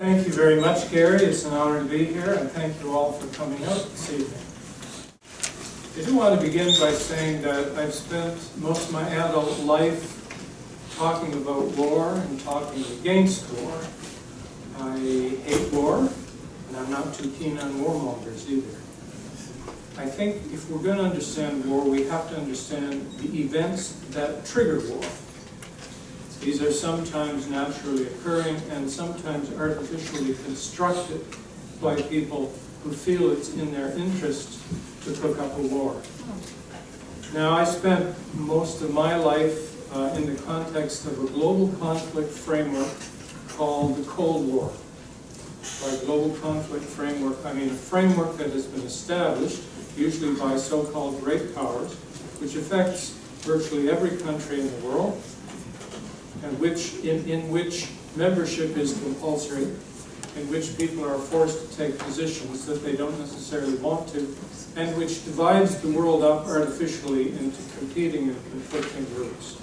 Thank you very much, Gary. It's an honor to be here, and thank you all for coming out this evening. I do want to begin by saying that I've spent most of my adult life talking about war and talking against war. I hate war, and I'm not too keen on warmongers either. I think if we're going to understand war, we have to understand the events that trigger war. These are sometimes naturally occurring and sometimes artificially constructed by people who feel it's in their interest to cook up a war. Now, I spent most of my life in the context of a global conflict framework called the Cold War. By global conflict framework, I mean a framework that has been established, usually by so-called great powers, which affects virtually every country in the world, and in which membership is compulsory, in which people are forced to take positions that they don't necessarily want to, and which divides the world up artificially into competing and conflicting groups.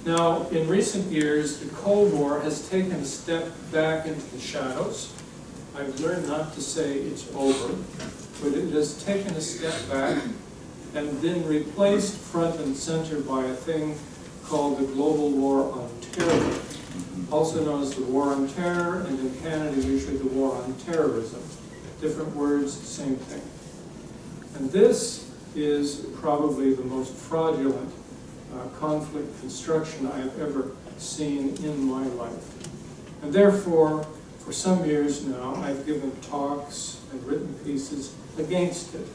Now, in recent years, the Cold War has taken a step back into the shadows. I've learned not to say it's over, but it has taken a step back and been replaced front and center by a thing called the Global War on Terror, also known as the War on Terror, and in Canada usually the War on Terrorism. Different words, same thing. And this is probably the most fraudulent conflict construction I have ever seen in my life. And therefore, for some years now, I've given talks and written pieces against it,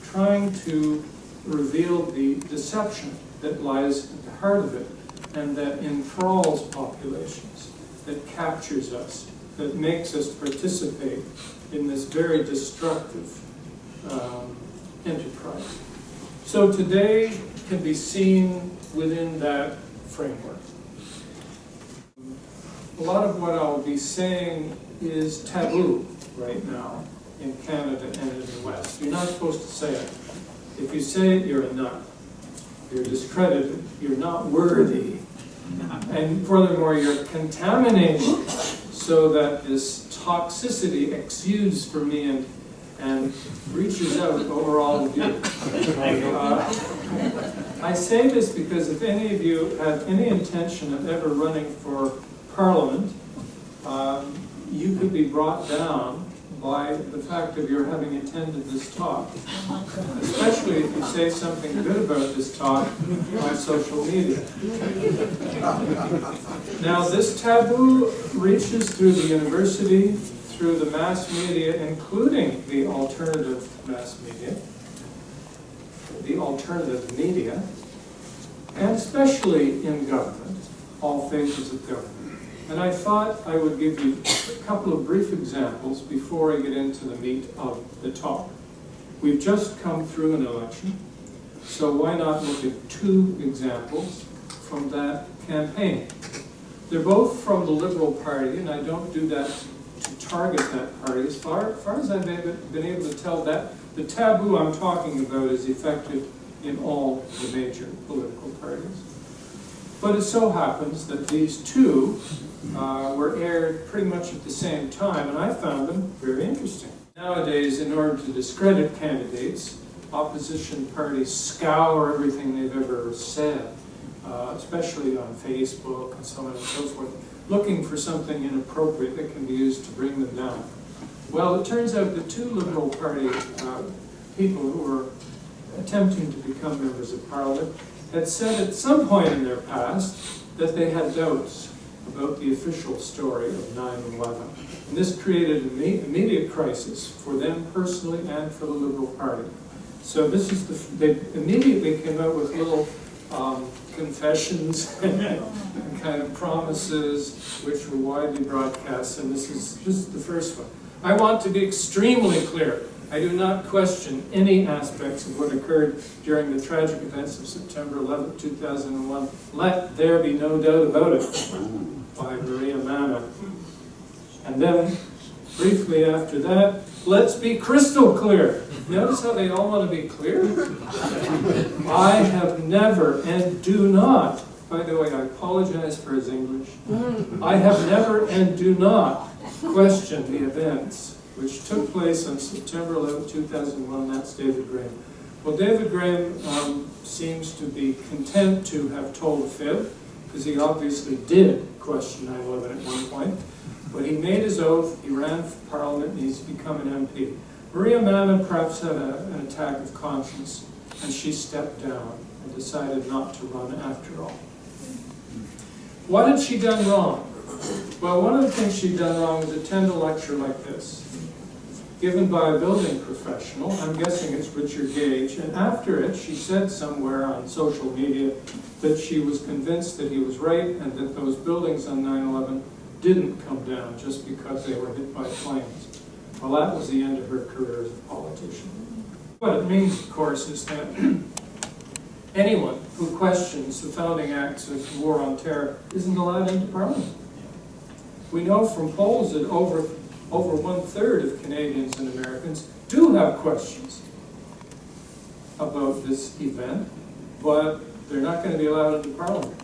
trying to reveal the deception that lies at the heart of it and that enthralls populations, that captures us, that makes us participate in this very destructive enterprise. So today can be seen within that framework. A lot of what I'll be saying is taboo right now in Canada and in the West. You're not supposed to say it. If you say it, you're a nut. You're discredited. You're not worthy. And furthermore, you're contaminated so that this toxicity exudes from me and reaches out over all of you. I say this because if any of you have any intention of ever running for Parliament, you could be brought down by the fact of your having attended this talk, especially if you say something good about this talk on social media. Now, this taboo reaches through the university, through the mass media, including the alternative mass media, the alternative media, and especially in government, all phases of government. And I thought I would give you a couple of brief examples before I get into the meat of the talk. We've just come through an election, so why not look at two examples from that campaign? They're both from the Liberal Party, and I don't do that to target that party. As far as I've been able to tell, that the taboo I'm talking about is effective in all the major political parties. But it so happens that these two were aired pretty much at the same time, and I found them very interesting. Nowadays, in order to discredit candidates, opposition parties scour everything they've ever said, especially on Facebook and so on and so forth, looking for something inappropriate that can be used to bring them down. Well, it turns out the two Liberal Party people who were attempting to become members of Parliament had said at some point in their past that they had doubts about the official story of 9/11. And this created an immediate crisis for them personally and for the Liberal Party. So this is they immediately came out with little confessions and kind of promises which were widely broadcast, and this is the first one. I want to be extremely clear. I do not question any aspects of what occurred during the tragic events of September 11, 2001. Let there be no doubt about it, by Maria Manna. And then, briefly after that, let's be crystal clear. Notice how they all want to be clear? I have never and do not, by the way, I apologize for his English. I have never and do not question the events which took place on September 11, 2001. That's David Graeme. Well, David Graeme seems to be content to have told a fib, because he obviously did question 9/11 at one point. But he made his oath, he ran for Parliament, and he's become an MP. Maria Manna perhaps had an attack of conscience, and she stepped down and decided not to run after all. What had she done wrong? Well, one of the things she'd done wrong was attend a lecture like this, given by a building professional. I'm guessing it's Richard Gage. And after it, she said somewhere on social media that she was convinced that he was right and that those buildings on 9/11 didn't come down just because they were hit by planes. Well, that was the end of her career as a politician. What it means, of course, is that anyone who questions the founding acts of war on terror isn't allowed into Parliament. We know from polls that over 1/3 of Canadians and Americans do have questions about this event, but they're not going to be allowed into Parliament.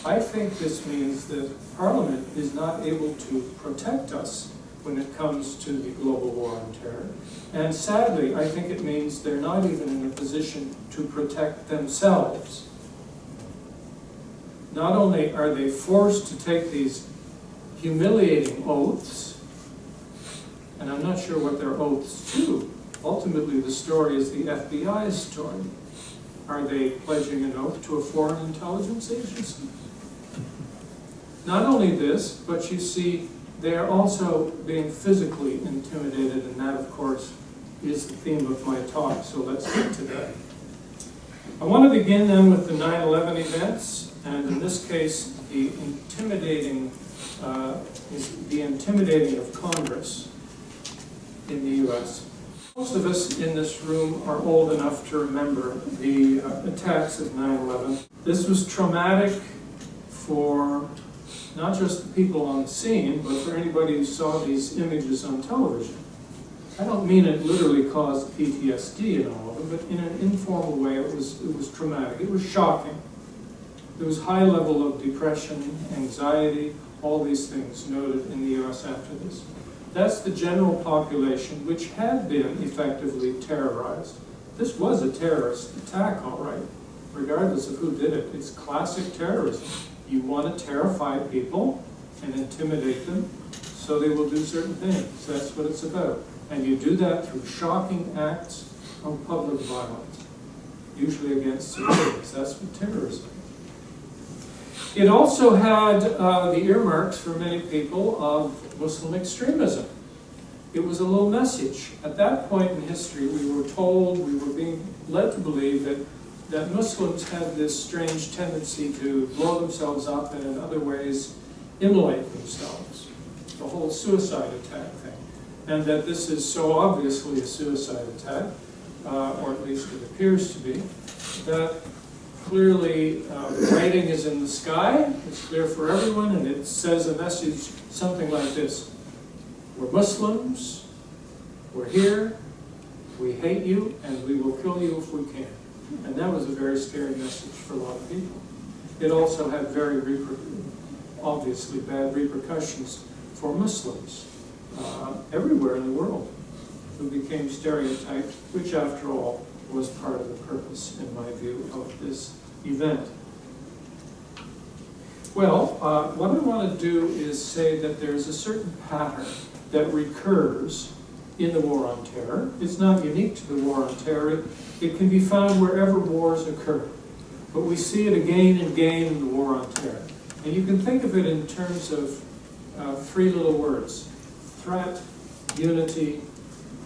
I think this means that Parliament is not able to protect us when it comes to the global war on terror. And sadly, I think it means they're not even in a position to protect themselves. Not only are they forced to take these humiliating oaths, and I'm not sure what their oaths to. Ultimately, the story is the FBI's story. Are they pledging an oath to a foreign intelligence agency? Not only this, but you see, they are also being physically intimidated, and that, of course, is the theme of my talk, so let's get to that. I want to begin then with the 9/11 events, and in this case, the intimidating of Congress in the U.S. Most of us in this room are old enough to remember the attacks of 9/11. This was traumatic for not just the people on the scene, but for anybody who saw these images on television. I don't mean it literally caused PTSD and all of it, but in an informal way it was traumatic. It was shocking. There was high level of depression, anxiety, all these things noted in the U.S. after this. That's the general population, which had been effectively terrorized. This was a terrorist attack, all right, regardless of who did it. It's classic terrorism. You want to terrify people and intimidate them so they will do certain things. That's what it's about. And you do that through shocking acts of public violence, usually against civilians. That's what terrorism is. It also had the earmarks for many people of Muslim extremism. It was a low message. At that point in history, we were told, we were being led to believe that Muslims had this strange tendency to blow themselves up and in other ways immolate themselves. The whole suicide attack thing. And that this is so obviously a suicide attack, or at least it appears to be, that clearly writing is in the sky, it's clear for everyone, and it says a message something like this: we're Muslims, we're here, we hate you, and we will kill you if we can. And that was a very scary message for a lot of people. It also had very obviously bad repercussions for Muslims everywhere in the world who became stereotyped, which after all was part of the purpose, in my view, of this event. Well, what I want to do is say that there's a certain pattern that recurs in the war on terror. It's not unique to the war on terror. It can be found wherever wars occur. But we see it again and again in the war on terror. And you can think of it in terms of three little words: threat, unity,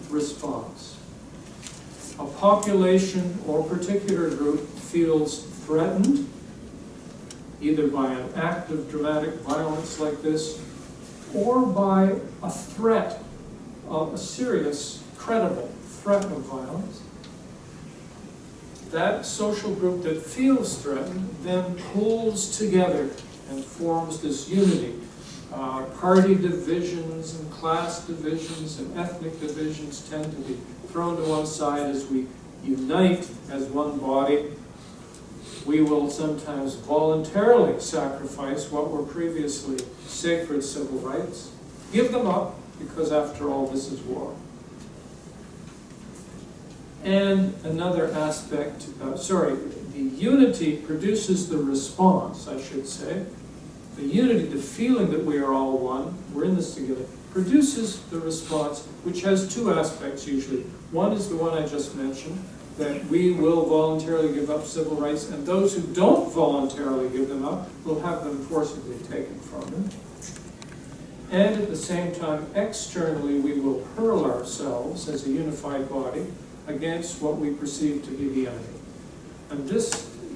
response. A population or particular group feels threatened, either by an act of dramatic violence like this, or by a threat of a serious, credible threat of violence. That social group that feels threatened then pulls together and forms this unity. Party divisions and class divisions and ethnic divisions tend to be thrown to one side as we unite as one body. We will sometimes voluntarily sacrifice what were previously sacred civil rights. give them up, because after all, this is war. And another aspect, the unity produces the response, I should say. The unity, the feeling that we are all one, we're in this together, produces the response, which has two aspects usually. One is the one I just mentioned, that we will voluntarily give up civil rights, and those who don't voluntarily give them up will have them forcibly taken from them. And at the same time, externally, we will hurl ourselves as a unified body against what we perceive to be the enemy. And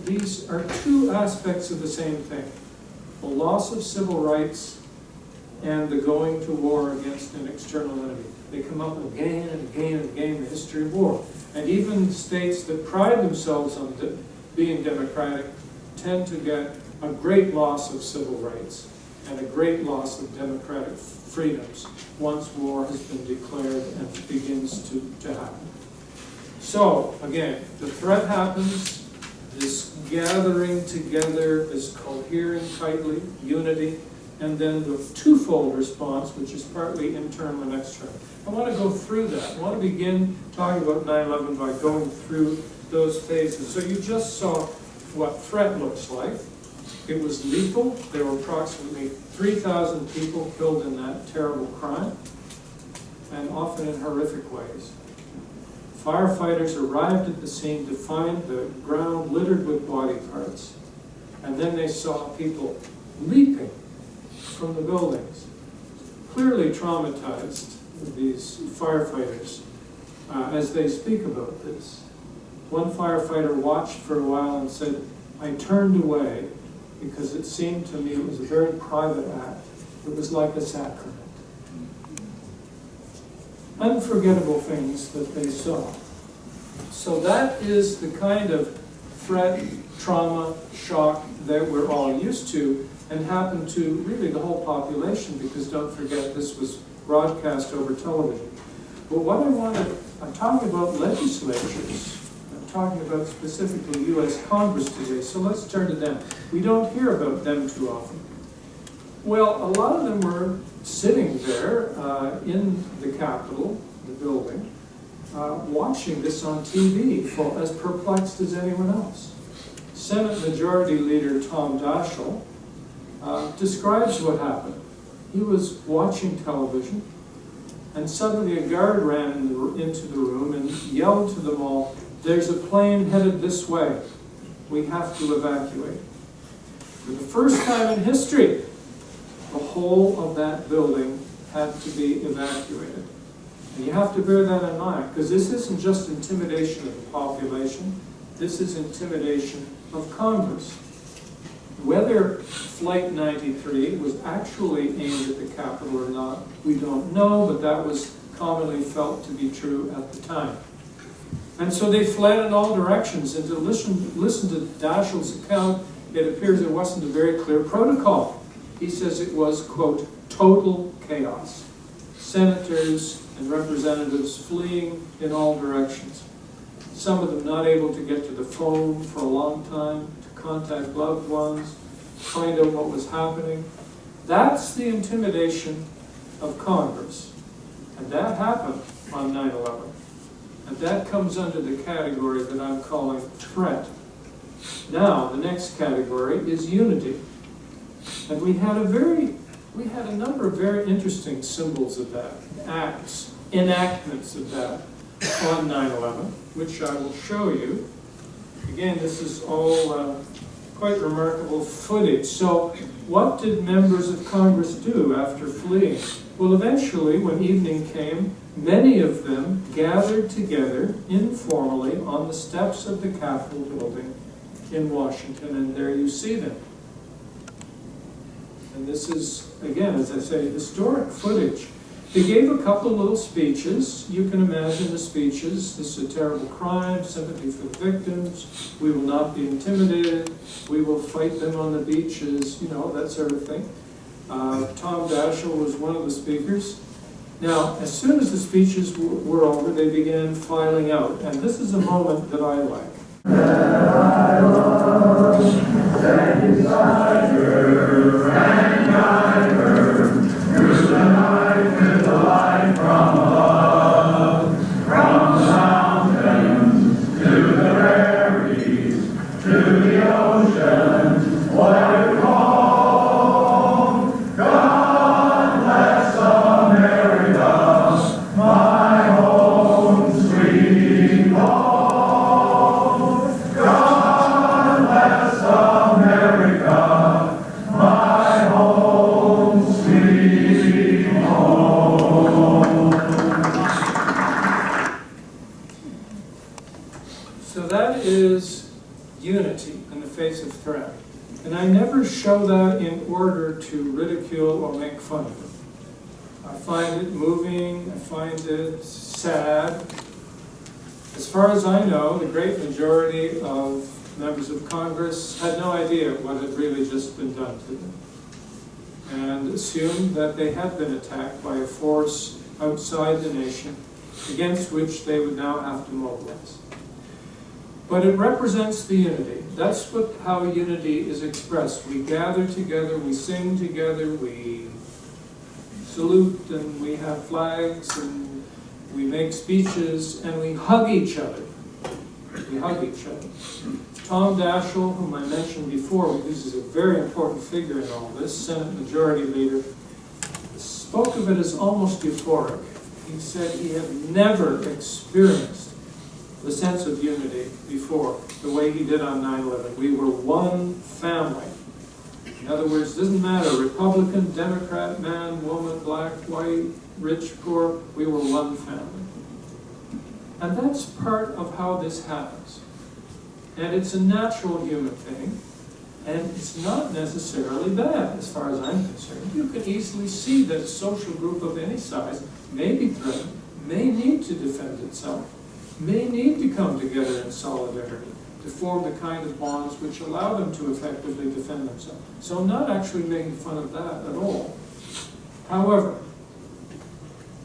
these are two aspects of the same thing. The loss of civil rights and the going to war against an external enemy. They come up again and again and again in the history of war. And even states that pride themselves on being democratic tend to get a great loss of civil rights and a great loss of democratic freedoms once war has been declared and begins to happen. So, again, the threat happens, this gathering together, this cohering tightly, unity, and then the twofold response, which is partly internal and external. I want to go through that. I want to begin talking about 9/11 by going through those phases. So you just saw what threat looks like. It was lethal. There were approximately 3,000 people killed in that terrible crime, and often in horrific ways. Firefighters arrived at the scene to find the ground littered with body parts, and then they saw people leaping from the buildings, clearly traumatized, these firefighters, as they speak about this. One firefighter watched for a while and said, "I turned away because it seemed to me it was a very private act. It was like a sacrament." Unforgettable things that they saw. So that is the kind of threat, trauma, shock that we're all used to and happened to really the whole population, because don't forget this was broadcast over television. But what I'm talking about legislatures. I'm talking about specifically U.S. Congress today, so let's turn to them. We don't hear about them too often. Well, a lot of them were sitting there in the Capitol, the building, watching this on TV, as perplexed as anyone else. Senate Majority Leader Tom Daschle describes what happened. He was watching television, and suddenly a guard ran into the room and yelled to them all, "There's a plane headed this way. We have to evacuate." For the first time in history, the whole of that building had to be evacuated. And you have to bear that in mind, because this isn't just intimidation of the population, this is intimidation of Congress. Whether Flight 93 was actually aimed at the Capitol or not, we don't know, but that was commonly felt to be true at the time. And so they fled in all directions, and to listen to Daschle's account, it appears there wasn't a very clear protocol. He says it was, quote, total chaos. Senators and representatives fleeing in all directions. Some of them not able to get to the phone for a long time, to contact loved ones, find out what was happening. That's the intimidation of Congress. And that happened on 9/11. And that comes under the category that I'm calling threat. Now, the next category is unity. And we had a number of very interesting symbols of that, enactments of that on 9/11, which I will show you. Again, this is all quite remarkable footage. So what did members of Congress do after fleeing? Well, eventually, when evening came, many of them gathered together informally on the steps of the Capitol building in Washington, and there you see them. And this is, again, as I say, historic footage. They gave a couple little speeches. You can imagine the speeches. This is a terrible crime, sympathy for the victims, we will not be intimidated, we will fight them on the beaches, that sort of thing. Tom Daschle was one of the speakers. Now, as soon as the speeches were over, they began filing out. And this is a moment that I like. Stand beside her, and guide her through the night. is unity in the face of threat. And I never show that in order to ridicule or make fun of it. I find it moving, I find it sad. As far as I know, the great majority of members of Congress had no idea what had really just been done to them, and assumed that they had been attacked by a force outside the nation against which they would now have to mobilize. But it represents the unity. That's how unity is expressed. We gather together, we sing together, we salute, and we have flags, and we make speeches, and we hug each other. We hug each other. Tom Daschle, whom I mentioned before, who's a very important figure in all this, Senate Majority Leader, spoke of it as almost euphoric. He said he had never experienced the sense of unity before, the way he did on 9/11. We were one family. In other words, it doesn't matter, Republican, Democrat, man, woman, black, white, rich, poor, we were one family. And that's part of how this happens. And it's a natural human thing, and it's not necessarily bad, as far as I'm concerned. You can easily see that a social group of any size may be threatened, may need to defend itself, may need to come together in solidarity to form the kind of bonds which allow them to effectively defend themselves. So I'm not actually making fun of that at all. However,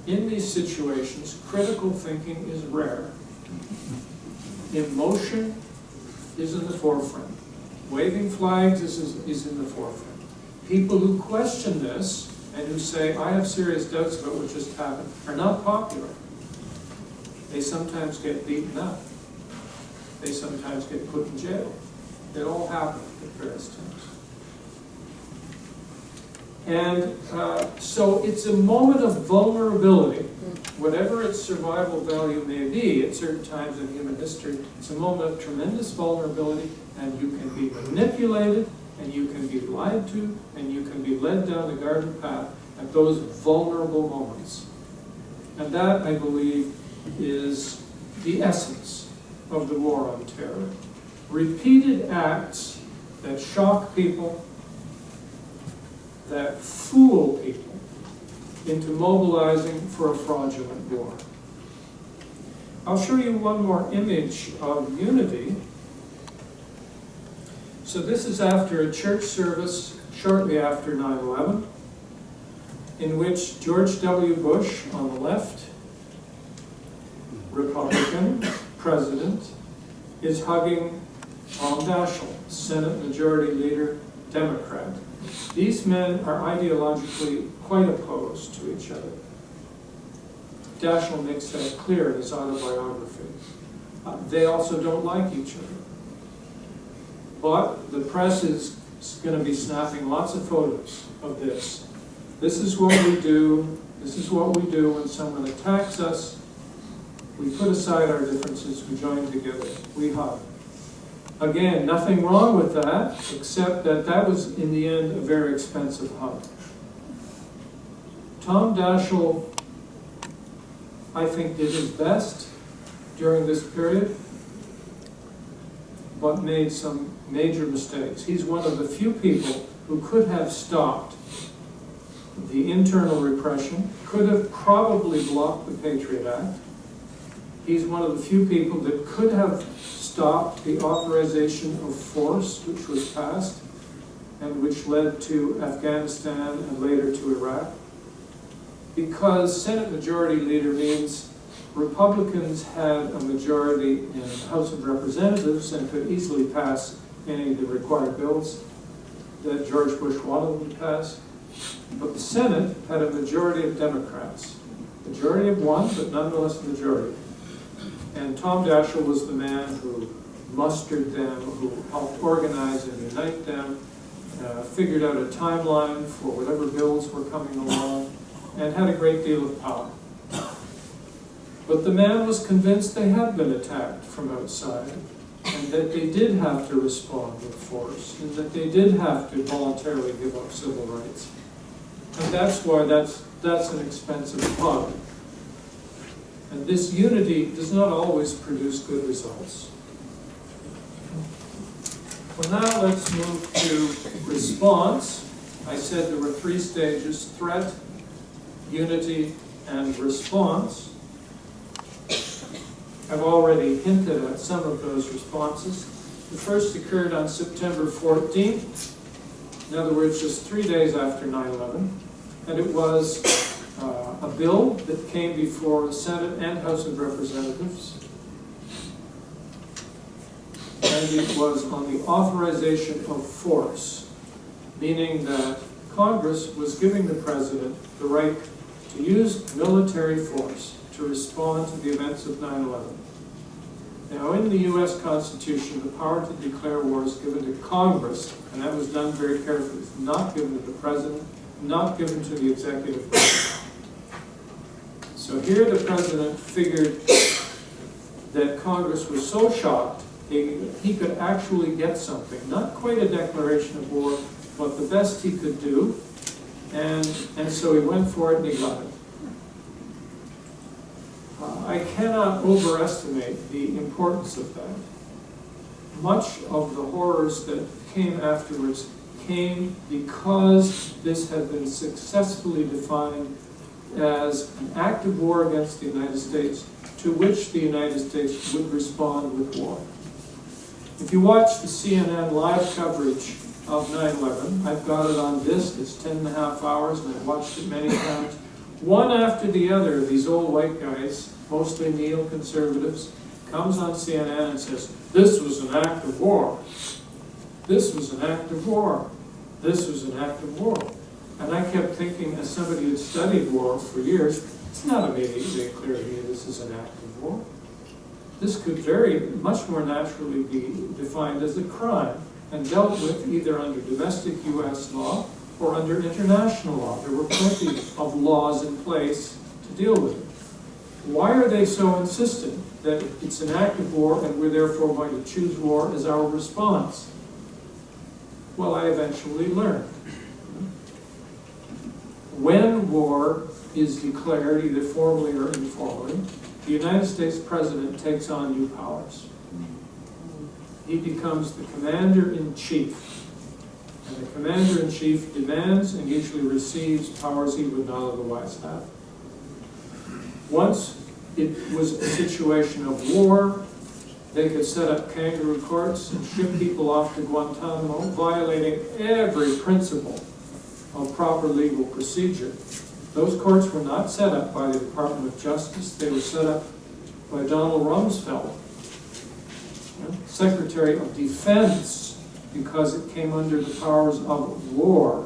in these situations, critical thinking is rare. Emotion is in the forefront. Waving flags is in the forefront. People who question this and who say, I have serious doubts about what just happened, are not popular. They sometimes get beaten up. They sometimes get put in jail. It all happens at various times. And so it's a moment of vulnerability. Whatever its survival value may be at certain times in human history, it's a moment of tremendous vulnerability, and you can be manipulated, and you can be lied to, and you can be led down the garden path at those vulnerable moments. And that, I believe, is the essence of the war on terror. Repeated acts that shock people, that fool people into mobilizing for a fraudulent war. I'll show you one more image of unity. So this is after a church service shortly after 9/11, in which George W. Bush on the left, Republican president, is hugging Tom Daschle, Senate Majority Leader, Democrat. These men are ideologically quite opposed to each other. Daschle makes that clear in his autobiography. They also don't like each other. But the press is going to be snapping lots of photos of this. This is what we do. This is what we do when someone attacks us. We put aside our differences, we join together, we hug. Again, nothing wrong with that, except that that was, in the end, a very expensive hug. Tom Daschle, I think, did his best during this period, but made some major mistakes. He's one of the few people who could have stopped the internal repression, could have probably blocked the Patriot Act. He's one of the few people that could have stopped the authorization of force which was passed and which led to Afghanistan and later to Iraq. Because Senate Majority Leader means Republicans had a majority in the House of Representatives and could easily pass any of the required bills that George Bush wanted them to pass. But the Senate had a majority of Democrats. Majority of one, but nonetheless a majority. And Tom Daschle was the man who mustered them, who helped organize and unite them, figured out a timeline for whatever bills were coming along, and had a great deal of power. But the man was convinced they had been attacked from outside, and that they did have to respond with force, and that they did have to voluntarily give up civil rights. And that's why that's an expensive hug. And this unity does not always produce good results. Well, now let's move to response. I said there were 3 stages: threat, unity, and response. I've already hinted at some of those responses. The first occurred on September 14th, in other words, just 3 days after 9/11, and it was a bill that came before the Senate and House of Representatives, and it was on the authorization of force, meaning that Congress was giving the President the right to use military force to respond to the events of 9/11. Now, in the U.S. Constitution, the power to declare war is given to Congress, and that was done very carefully. It's not given to the President, not given to the executive branch. So here the President figured that Congress was so shocked he could actually get something, not quite a declaration of war, but the best he could do, and so he went for it and he got it. I cannot overestimate the importance of that. Much of the horrors that came afterwards came because this had been successfully defined as an act of war against the United States, to which the United States would respond with war. If you watch the CNN live coverage of 9/11, I've got it on disc, it's 10.5 hours, and I've watched it many times. One after the other, these old white guys, mostly neoconservatives, comes on CNN and says, "This was an act of war. This was an act of war. This was an act of war." And I kept thinking, as somebody who had studied war for years, it's not immediately clear to me this is an act of war. This could very much more naturally be defined as a crime and dealt with either under domestic U.S. law or under international law. There were plenty of laws in place to deal with it. Why are they so insistent that it's an act of war and we're therefore going to choose war as our response? Well, I eventually learned. When war is declared, either formally or informally, the United States President takes on new powers. He becomes the commander-in-chief. And the commander-in-chief demands and usually receives powers he would not otherwise have. Once it was a situation of war, they could set up kangaroo courts and ship people off to Guantanamo, violating every principle of proper legal procedure. Those courts were not set up by the Department of Justice. They were set up by Donald Rumsfeld, Secretary of Defense, because it came under the powers of war.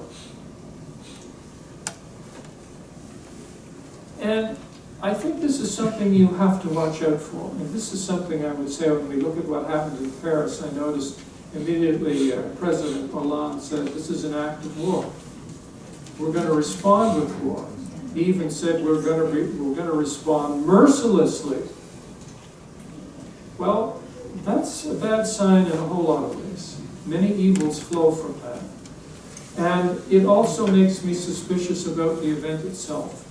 And I think this is something you have to watch out for. And this is something I would say when we look at what happened in Paris. I noticed immediately President Hollande said, "This is an act of war. We're going to respond with war." He even said, we're going to respond mercilessly. Well, that's a bad sign in a whole lot of ways. Many evils flow from that. And it also makes me suspicious about the event itself.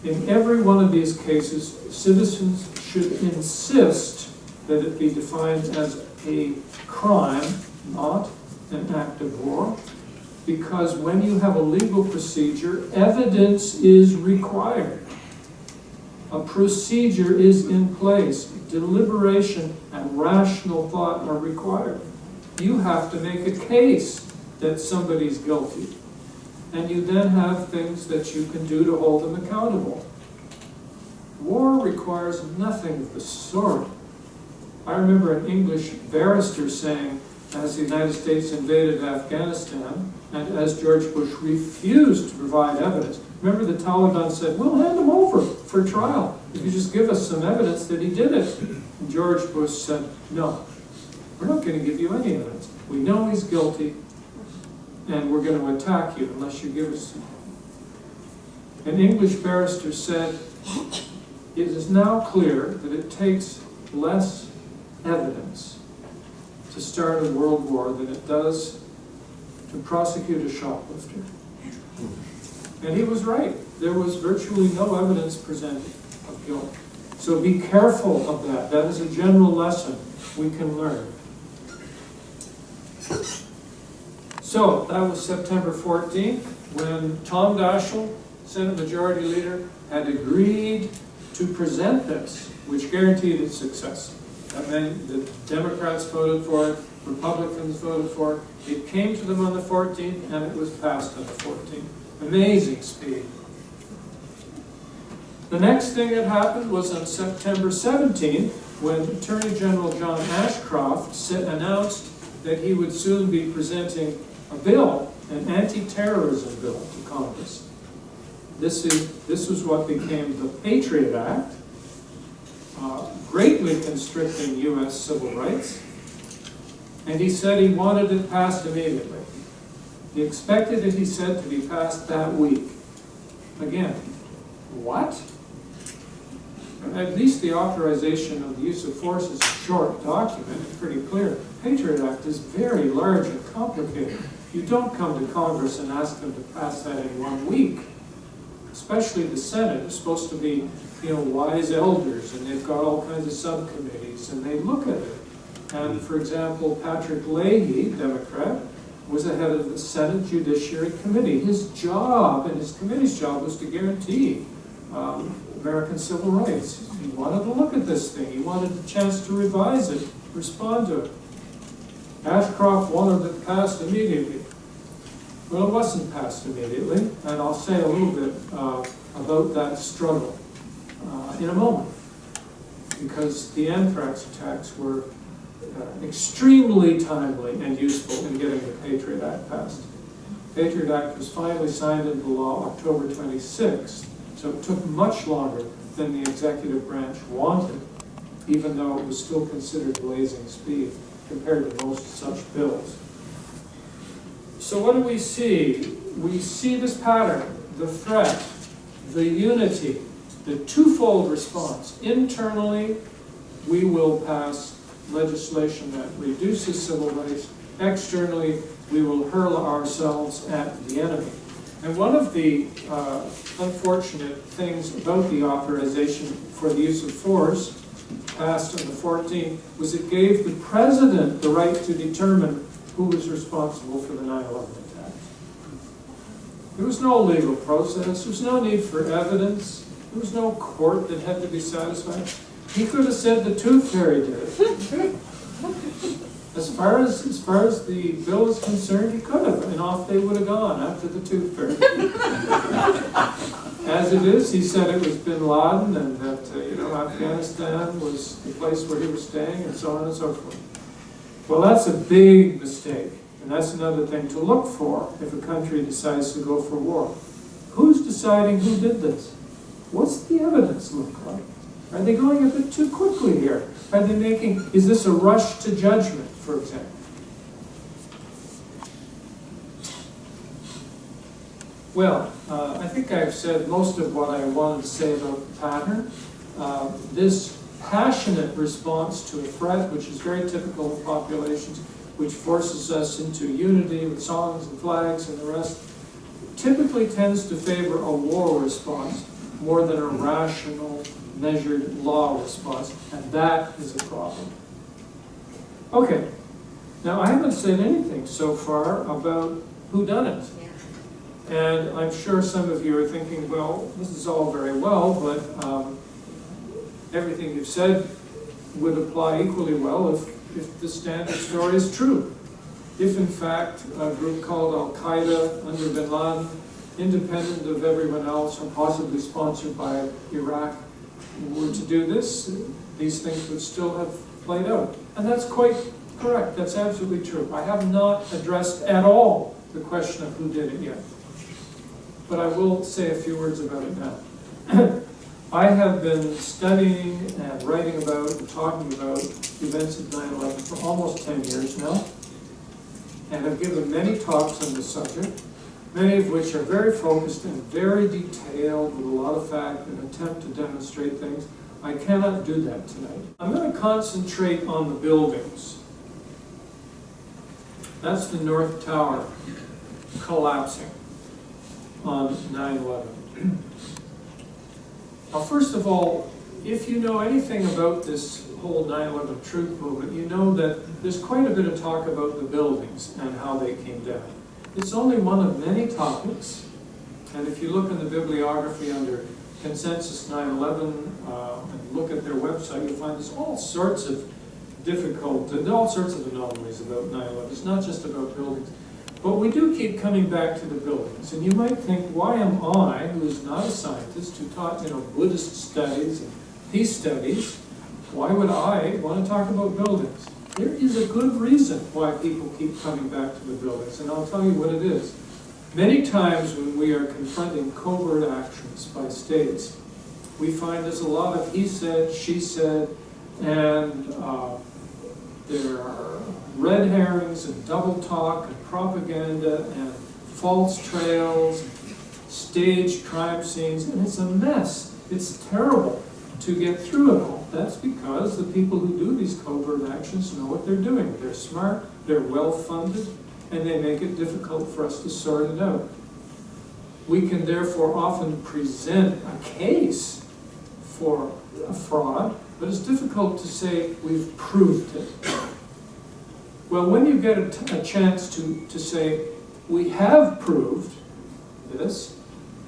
In every one of these cases, citizens should insist that it be defined as a crime, not an act of war, because when you have a legal procedure, evidence is required. A procedure is in place. Deliberation and rational thought are required. You have to make a case that somebody's guilty. And you then have things that you can do to hold them accountable. War requires nothing of the sort. I remember an English barrister saying, as the United States invaded Afghanistan, and as George Bush refused to provide evidence. Remember, the Taliban said, "We'll hand him over for trial if you just give us some evidence that he did it." And George Bush said, "No, we're not going to give you any evidence. We know he's guilty, and we're going to attack you unless you give us some." An English barrister said, "It is now clear that it takes less evidence to start a world war than it does to prosecute a shoplifter." And he was right. There was virtually no evidence presented of guilt. So be careful of that. That is a general lesson we can learn. So that was September 14th, when Tom Daschle, Senate Majority Leader, had agreed to present this, which guaranteed its success. That meant the Democrats voted for it, Republicans voted for it. It came to them on the 14th, and it was passed on the 14th. Amazing speed. The next thing that happened was on September 17th, when Attorney General John Ashcroft announced that he would soon be presenting a bill, an anti-terrorism bill, to Congress. This was what became the Patriot Act, greatly constricting U.S. civil rights, and he said he wanted it passed immediately. He expected it, he said, to be passed that week. Again, what? At least the authorization of the use of force is a short document, it's pretty clear. Patriot Act is very large and complicated. You don't come to Congress and ask them to pass that in 1 week. Especially the Senate is supposed to be, wise elders, and they've got all kinds of subcommittees, and they look at it. And for example, Patrick Leahy, Democrat, was the head of the Senate Judiciary Committee. His job and his committee's job was to guarantee American civil rights. He wanted to look at this thing. He wanted a chance to revise it, respond to it. Ashcroft wanted it passed immediately. Well, it wasn't passed immediately, and I'll say a little bit about that struggle in a moment, because the anthrax attacks were extremely timely and useful in getting the Patriot Act passed. The Patriot Act was finally signed into law October 26th, so it took much longer than the executive branch wanted, even though it was still considered blazing speed compared to most such bills. So what do we see? We see this pattern, the threat, the unity, the twofold response. Internally, we will pass legislation that reduces civil rights. Externally, we will hurl ourselves at the enemy. And one of the unfortunate things about the authorization for the use of force passed on the 14th was it gave the president the right to determine who was responsible for the 9/11 attacks. There was no legal process. There was no need for evidence. There was no court that had to be satisfied. He could have said the Tooth Fairy did it. As far as the bill is concerned, he could have, and off they would have gone after the Tooth Fairy. As it is, he said it was Bin Laden, and that Afghanistan was the place where he was staying, and so on and so forth. Well, that's a big mistake, and that's another thing to look for if a country decides to go for war. Who's deciding who did this? What's the evidence look like? Are they going a bit too quickly here? Is this a rush to judgment, for example? Well, I think I've said most of what I wanted to say about the pattern. This passionate response to a threat, which is very typical of populations, which forces us into unity with songs and flags and the rest, typically tends to favor a war response more than a rational, measured law response, and that is a problem. Okay, now I haven't said anything so far about whodunit. And I'm sure some of you are thinking, well, this is all very well, but everything you've said would apply equally well if the standard story is true. If, in fact, a group called Al-Qaeda under Bin Laden, independent of everyone else and possibly sponsored by Iraq, were to do this, these things would still have played out. And that's quite correct. That's absolutely true. I have not addressed at all the question of who did it yet. But I will say a few words about it now. I have been studying and writing about and talking about the events of 9/11 for almost 10 years now, and I've given many talks on the subject, many of which are very focused and very detailed with a lot of fact and attempt to demonstrate things. I cannot do that tonight. I'm going to concentrate on the buildings. That's the North Tower collapsing on 9/11. Now, first of all, if you know anything about this whole 9/11 truth movement, you know that there's quite a bit of talk about the buildings and how they came down. It's only one of many topics, and if you look in the bibliography under Consensus 9/11 and look at their website, you'll find there's all sorts of all sorts of anomalies about 9/11. It's not just about buildings. But we do keep coming back to the buildings, and you might think, why am I, who is not a scientist, who taught Buddhist studies and peace studies, why would I want to talk about buildings? There is a good reason why people keep coming back to the buildings, and I'll tell you what it is. Many times when we are confronting covert actions by states, we find there's a lot of he said, she said, and there are red herrings and double talk and propaganda and false trails, staged crime scenes, and it's a mess. It's terrible to get through it all. That's because the people who do these covert actions know what they're doing. They're smart, they're well-funded, and they make it difficult for us to sort it out. We can therefore often present a case for a fraud, but it's difficult to say we've proved it. Well, when you get a chance to say, we have proved this,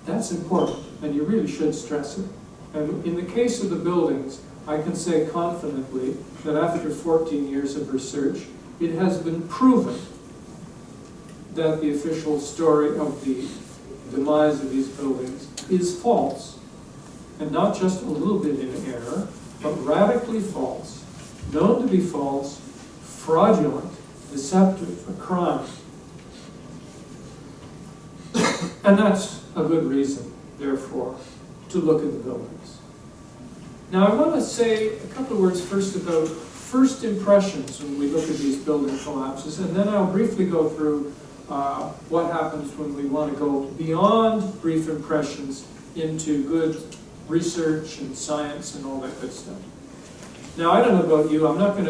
that's important, and you really should stress it. And in the case of the buildings, I can say confidently that after 14 years of research, it has been proven that the official story of the demise of these buildings is false, and not just a little bit in error, but radically false, known to be false, fraudulent, deceptive, a crime. And that's a good reason, therefore, to look at the buildings. Now I want to say a couple of words first about first impressions when we look at these building collapses, and then I'll briefly go through what happens when we want to go beyond brief impressions into good research and science and all that good stuff. Now, I don't know about you. I'm not going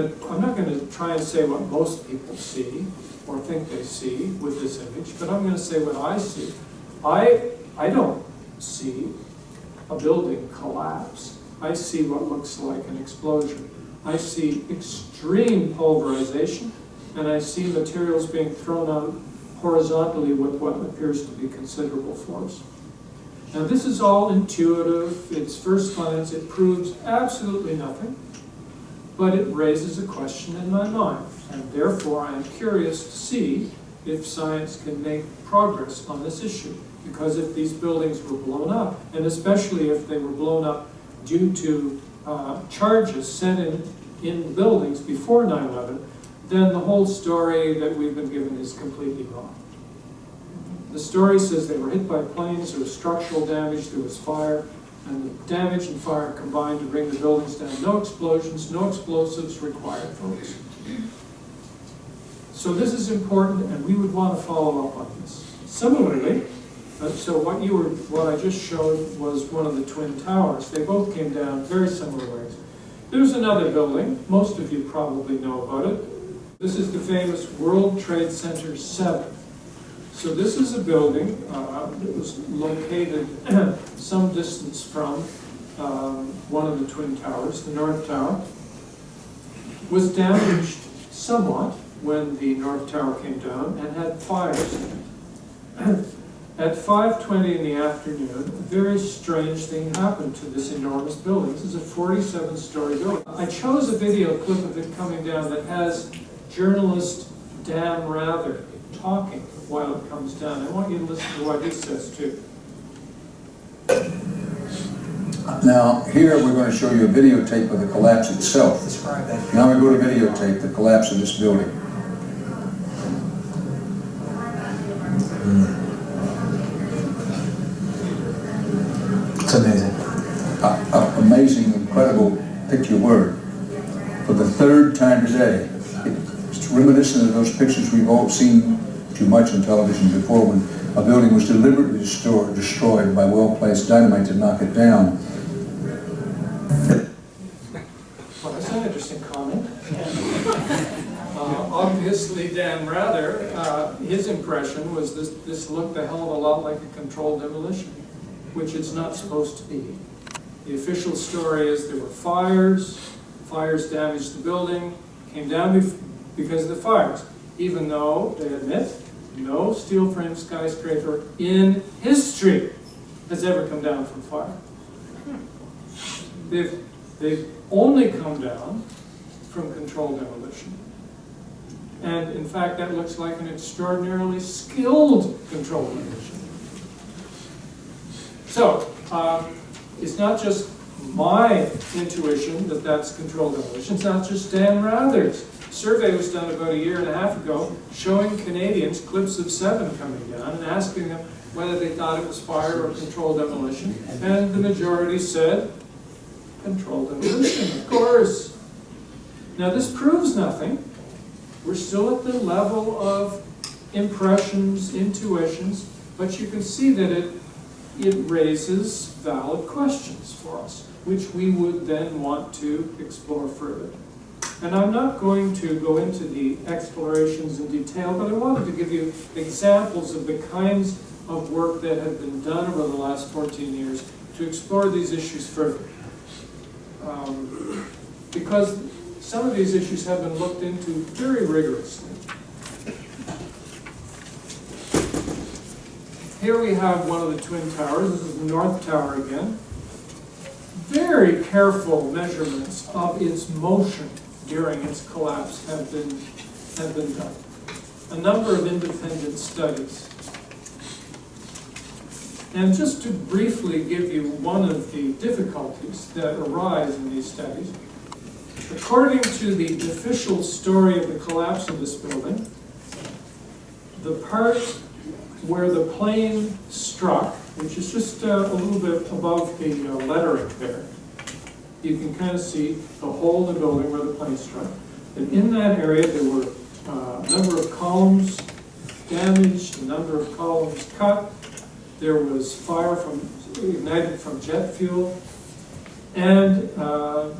to try and say what most people see or think they see with this image, but I'm going to say what I see. I don't see a building collapse. I see what looks like an explosion. I see extreme pulverization, and I see materials being thrown out horizontally with what appears to be considerable force. Now, this is all intuitive. It's first glance. It proves absolutely nothing. But it raises a question in my mind, and therefore I am curious to see if science can make progress on this issue. Because if these buildings were blown up, and especially if they were blown up due to charges sent in buildings before 9/11, then the whole story that we've been given is completely wrong. The story says they were hit by planes, there was structural damage, there was fire, and the damage and fire combined to bring the buildings down. No explosions, no explosives required, folks. So this is important, and we would want to follow up on this. Similarly, so what I just showed was one of the Twin Towers. They both came down very similar ways. There's another building. Most of you probably know about it. This is the famous World Trade Center 7. So this is a building that was located some distance from one of the Twin Towers, the North Tower. Was damaged somewhat when the North Tower came down and had fires in it. At 5:20 in the afternoon, a very strange thing happened to this enormous building. This is a 47-story building. I chose a video clip of it coming down that has journalist Dan Rather talking while it comes down. I want you to listen to what he says too. Now, here we're going to show you a videotape of the collapse itself. Describe that. Now we go to videotape the collapse of this building. It's amazing. Amazing, incredible, pick your word. For the third time today, it's reminiscent of those pictures we've all seen too much on television before, when a building was deliberately destroyed by well-placed dynamite to knock it down. Well, that's an interesting comment. Obviously, Dan Rather, his impression was this looked a hell of a lot like a controlled demolition, which it's not supposed to be. The official story is there were fires damaged the building, came down because of the fires, even though they admit no steel frame skyscraper in history has ever come down from fire. They've only come down from controlled demolition. And in fact, that looks like an extraordinarily skilled controlled demolition. So, it's not just my intuition that that's controlled demolition. It's not just Dan Rather's. A survey was done about a year and a half ago showing Canadians clips of 7 coming down and asking them whether they thought it was fire or controlled demolition. And the majority said, controlled demolition, of course. Now this proves nothing. We're still at the level of impressions, intuitions, but you can see that it raises valid questions for us, which we would then want to explore further. And I'm not going to go into the explorations in detail, but I wanted to give you examples of the kinds of work that have been done over the last 14 years to explore these issues further. Because some of these issues have been looked into very rigorously. Here we have one of the twin towers. This is the North Tower again. Very careful measurements of its motion during its collapse have been done. A number of independent studies. And just to briefly give you one of the difficulties that arise in these studies, according to the official story of the collapse of this building, the part where the plane struck, which is just a little bit above the lettering there, you can kind of see the hole in the building where the plane struck. And in that area there were a number of columns damaged, a number of columns cut. There was fire ignited from jet fuel. And I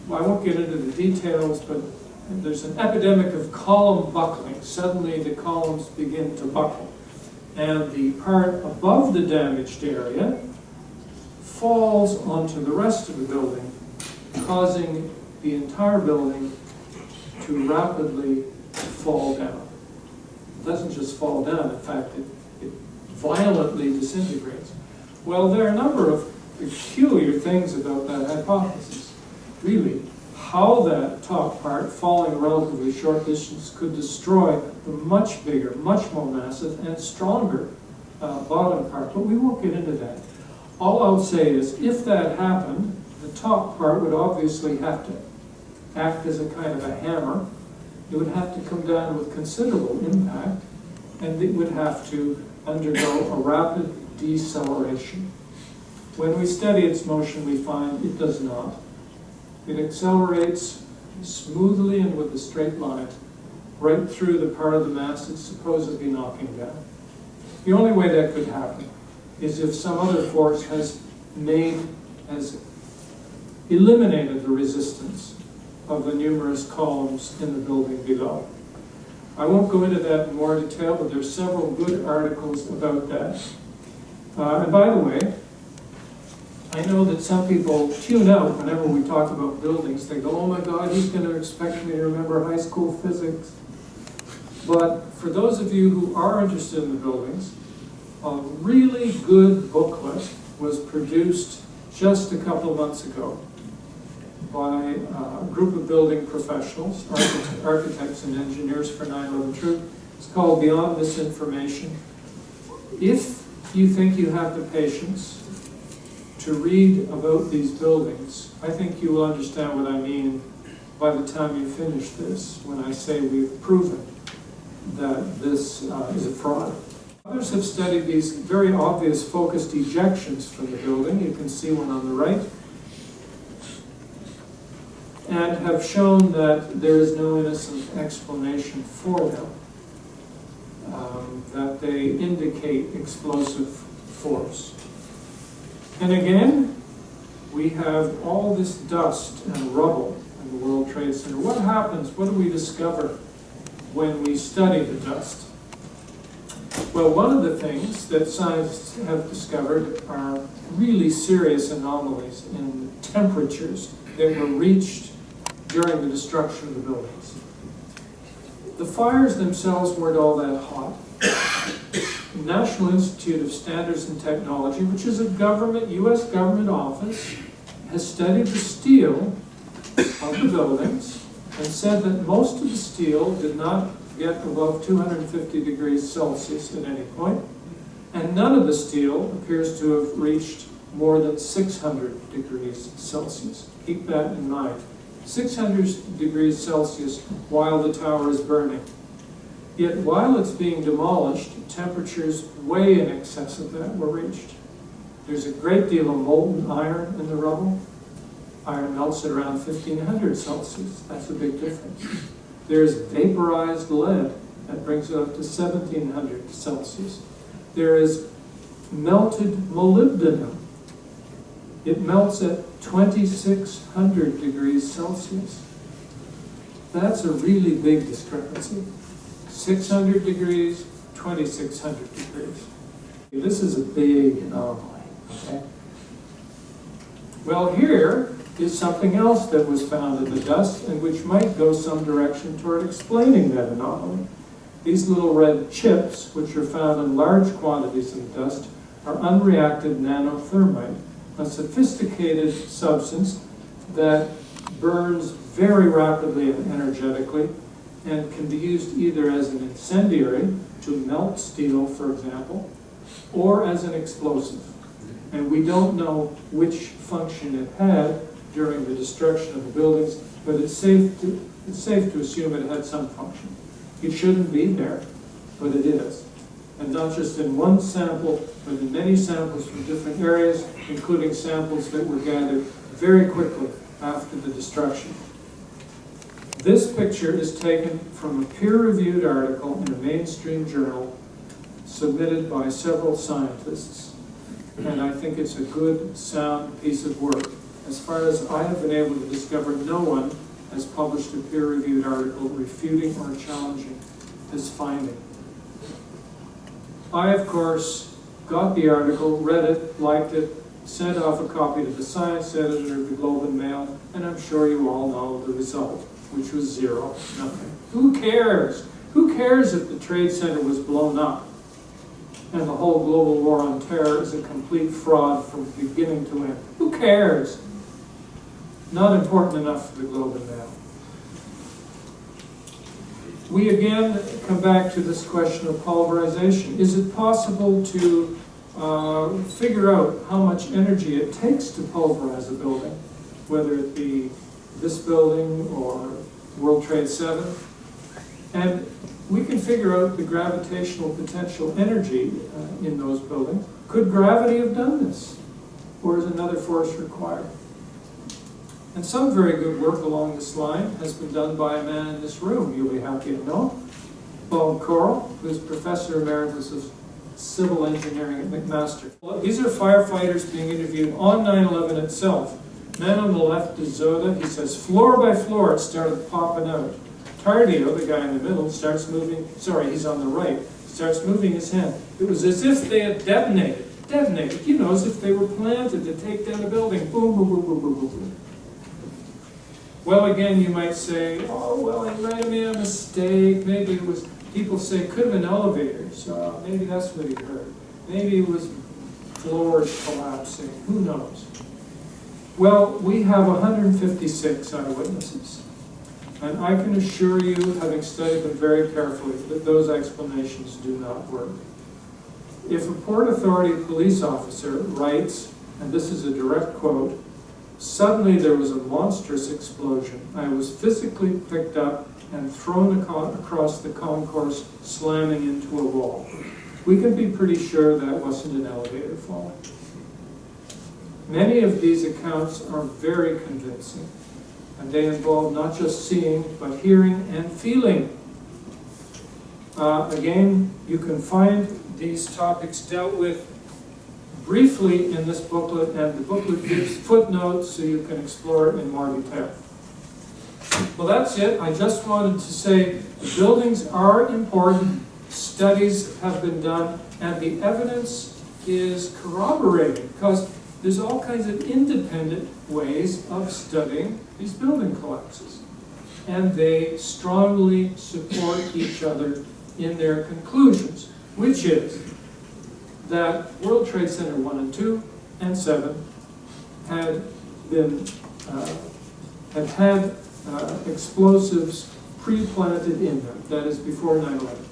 won't get into the details, but there's an epidemic of column buckling. Suddenly the columns begin to buckle. And the part above the damaged area falls onto the rest of the building, causing the entire building to rapidly fall down. It doesn't just fall down, in fact, it violently disintegrates. Well, there are a number of peculiar things about that hypothesis. Really, how that top part, falling a relatively short distance, could destroy the much bigger, much more massive, and stronger bottom part. But we won't get into that. All I'll say is, if that happened, the top part would obviously have to act as a kind of a hammer. It would have to come down with considerable impact, and it would have to undergo a rapid deceleration. When we study its motion, we find it does not. It accelerates smoothly and with a straight line right through the part of the mass it's supposedly knocking down. The only way that could happen is if some other force has eliminated the resistance of the numerous columns in the building below. I won't go into that in more detail, but there's several good articles about that. And by the way, I know that some people tune out whenever we talk about buildings. They go, oh my God, he's going to expect me to remember high school physics. But for those of you who are interested in the buildings, a really good booklet was produced just a couple of months ago by a group of building professionals, architects and engineers for 9/11 Truth. It's called Beyond Misinformation. If you think you have the patience to read about these buildings, I think you will understand what I mean by the time you finish this, when I say we've proven that this is a fraud. Others have studied these very obvious focused ejections from the building. You can see one on the right. And have shown that there is no innocent explanation for them, that they indicate explosive force. And again, we have all this dust and rubble in the World Trade Center. What happens? What do we discover when we study the dust? Well, one of the things that scientists have discovered are really serious anomalies in temperatures that were reached during the destruction of the buildings. The fires themselves weren't all that hot. The National Institute of Standards and Technology, which is a U.S. government office, has studied the steel of the buildings and said that most of the steel did not get above 250 degrees Celsius at any point, and none of the steel appears to have reached more than 600 degrees Celsius. Keep that in mind. 600 degrees Celsius while the tower is burning. Yet while it's being demolished, temperatures way in excess of that were reached. There's a great deal of molten iron in the rubble. Iron melts at around 1500 Celsius. That's a big difference. There's vaporized lead. That brings it up to 1700 Celsius. There is melted molybdenum. It melts at 2600 degrees Celsius. That's a really big discrepancy. 600 degrees, 2600 degrees. This is a big anomaly, okay? Well, here is something else that was found in the dust and which might go some direction toward explaining that anomaly. These little red chips, which are found in large quantities in the dust, are unreacted nanothermite, a sophisticated substance that burns very rapidly and energetically and can be used either as an incendiary to melt steel, for example, or as an explosive. And we don't know which function it had during the destruction of the buildings, but it's safe to assume it had some function. It shouldn't be there, but it is. And not just in one sample, but in many samples from different areas, including samples that were gathered very quickly after the destruction. This picture is taken from a peer-reviewed article in a mainstream journal submitted by several scientists. And I think it's a good, sound piece of work. As far as I have been able to discover, no one has published a peer-reviewed article refuting or challenging this finding. I, of course, got the article, read it, liked it, sent off a copy to the science editor of the Globe and Mail, and I'm sure you all know the result, which was zero, nothing. Who cares? Who cares if the Trade Center was blown up and the whole global war on terror is a complete fraud from beginning to end? Who cares? Not important enough for the Globe and Mail. We again come back to this question of pulverization. Is it possible to figure out how much energy it takes to pulverize a building, whether it be this building or World Trade Center? And we can figure out the gravitational potential energy in those buildings. Could gravity have done this? Or is another force required? And some very good work along this line has been done by a man in this room, you'll be happy to know, Bob Coral, who's Professor Emeritus of Civil Engineering at McMaster. These are firefighters being interviewed on 9/11 itself. Man on the left is Zoda. He says, floor by floor, it started popping out. Tardio, the guy in the middle, starts moving, sorry, he's on the right, starts moving his hand. It was as if they had detonated, you know, as if they were planted to take down a building. Boom, boom, boom, boom, boom, boom, boom. Well, again, you might say, oh, well, it might have been a mistake. Maybe it was, people say, could have been elevators. Maybe that's what he heard. Maybe it was floors collapsing. Who knows? Well, we have 156 eyewitnesses. And I can assure you, having studied them very carefully, that those explanations do not work. If a Port Authority police officer writes, and this is a direct quote, suddenly there was a monstrous explosion. I was physically picked up and thrown across the concourse, slamming into a wall. We can be pretty sure that wasn't an elevator falling. Many of these accounts are very convincing, and they involve not just seeing, but hearing and feeling. Again, you can find these topics dealt with briefly in this booklet, and the booklet gives footnotes so you can explore it in more detail. Well, that's it. I just wanted to say the buildings are important. Studies have been done, and the evidence is corroborated, because there's all kinds of independent ways of studying these building collapses. And they strongly support each other in their conclusions, which is that World Trade Center 1 and 2 and 7 had explosives pre-planted in them, that is before 9/11,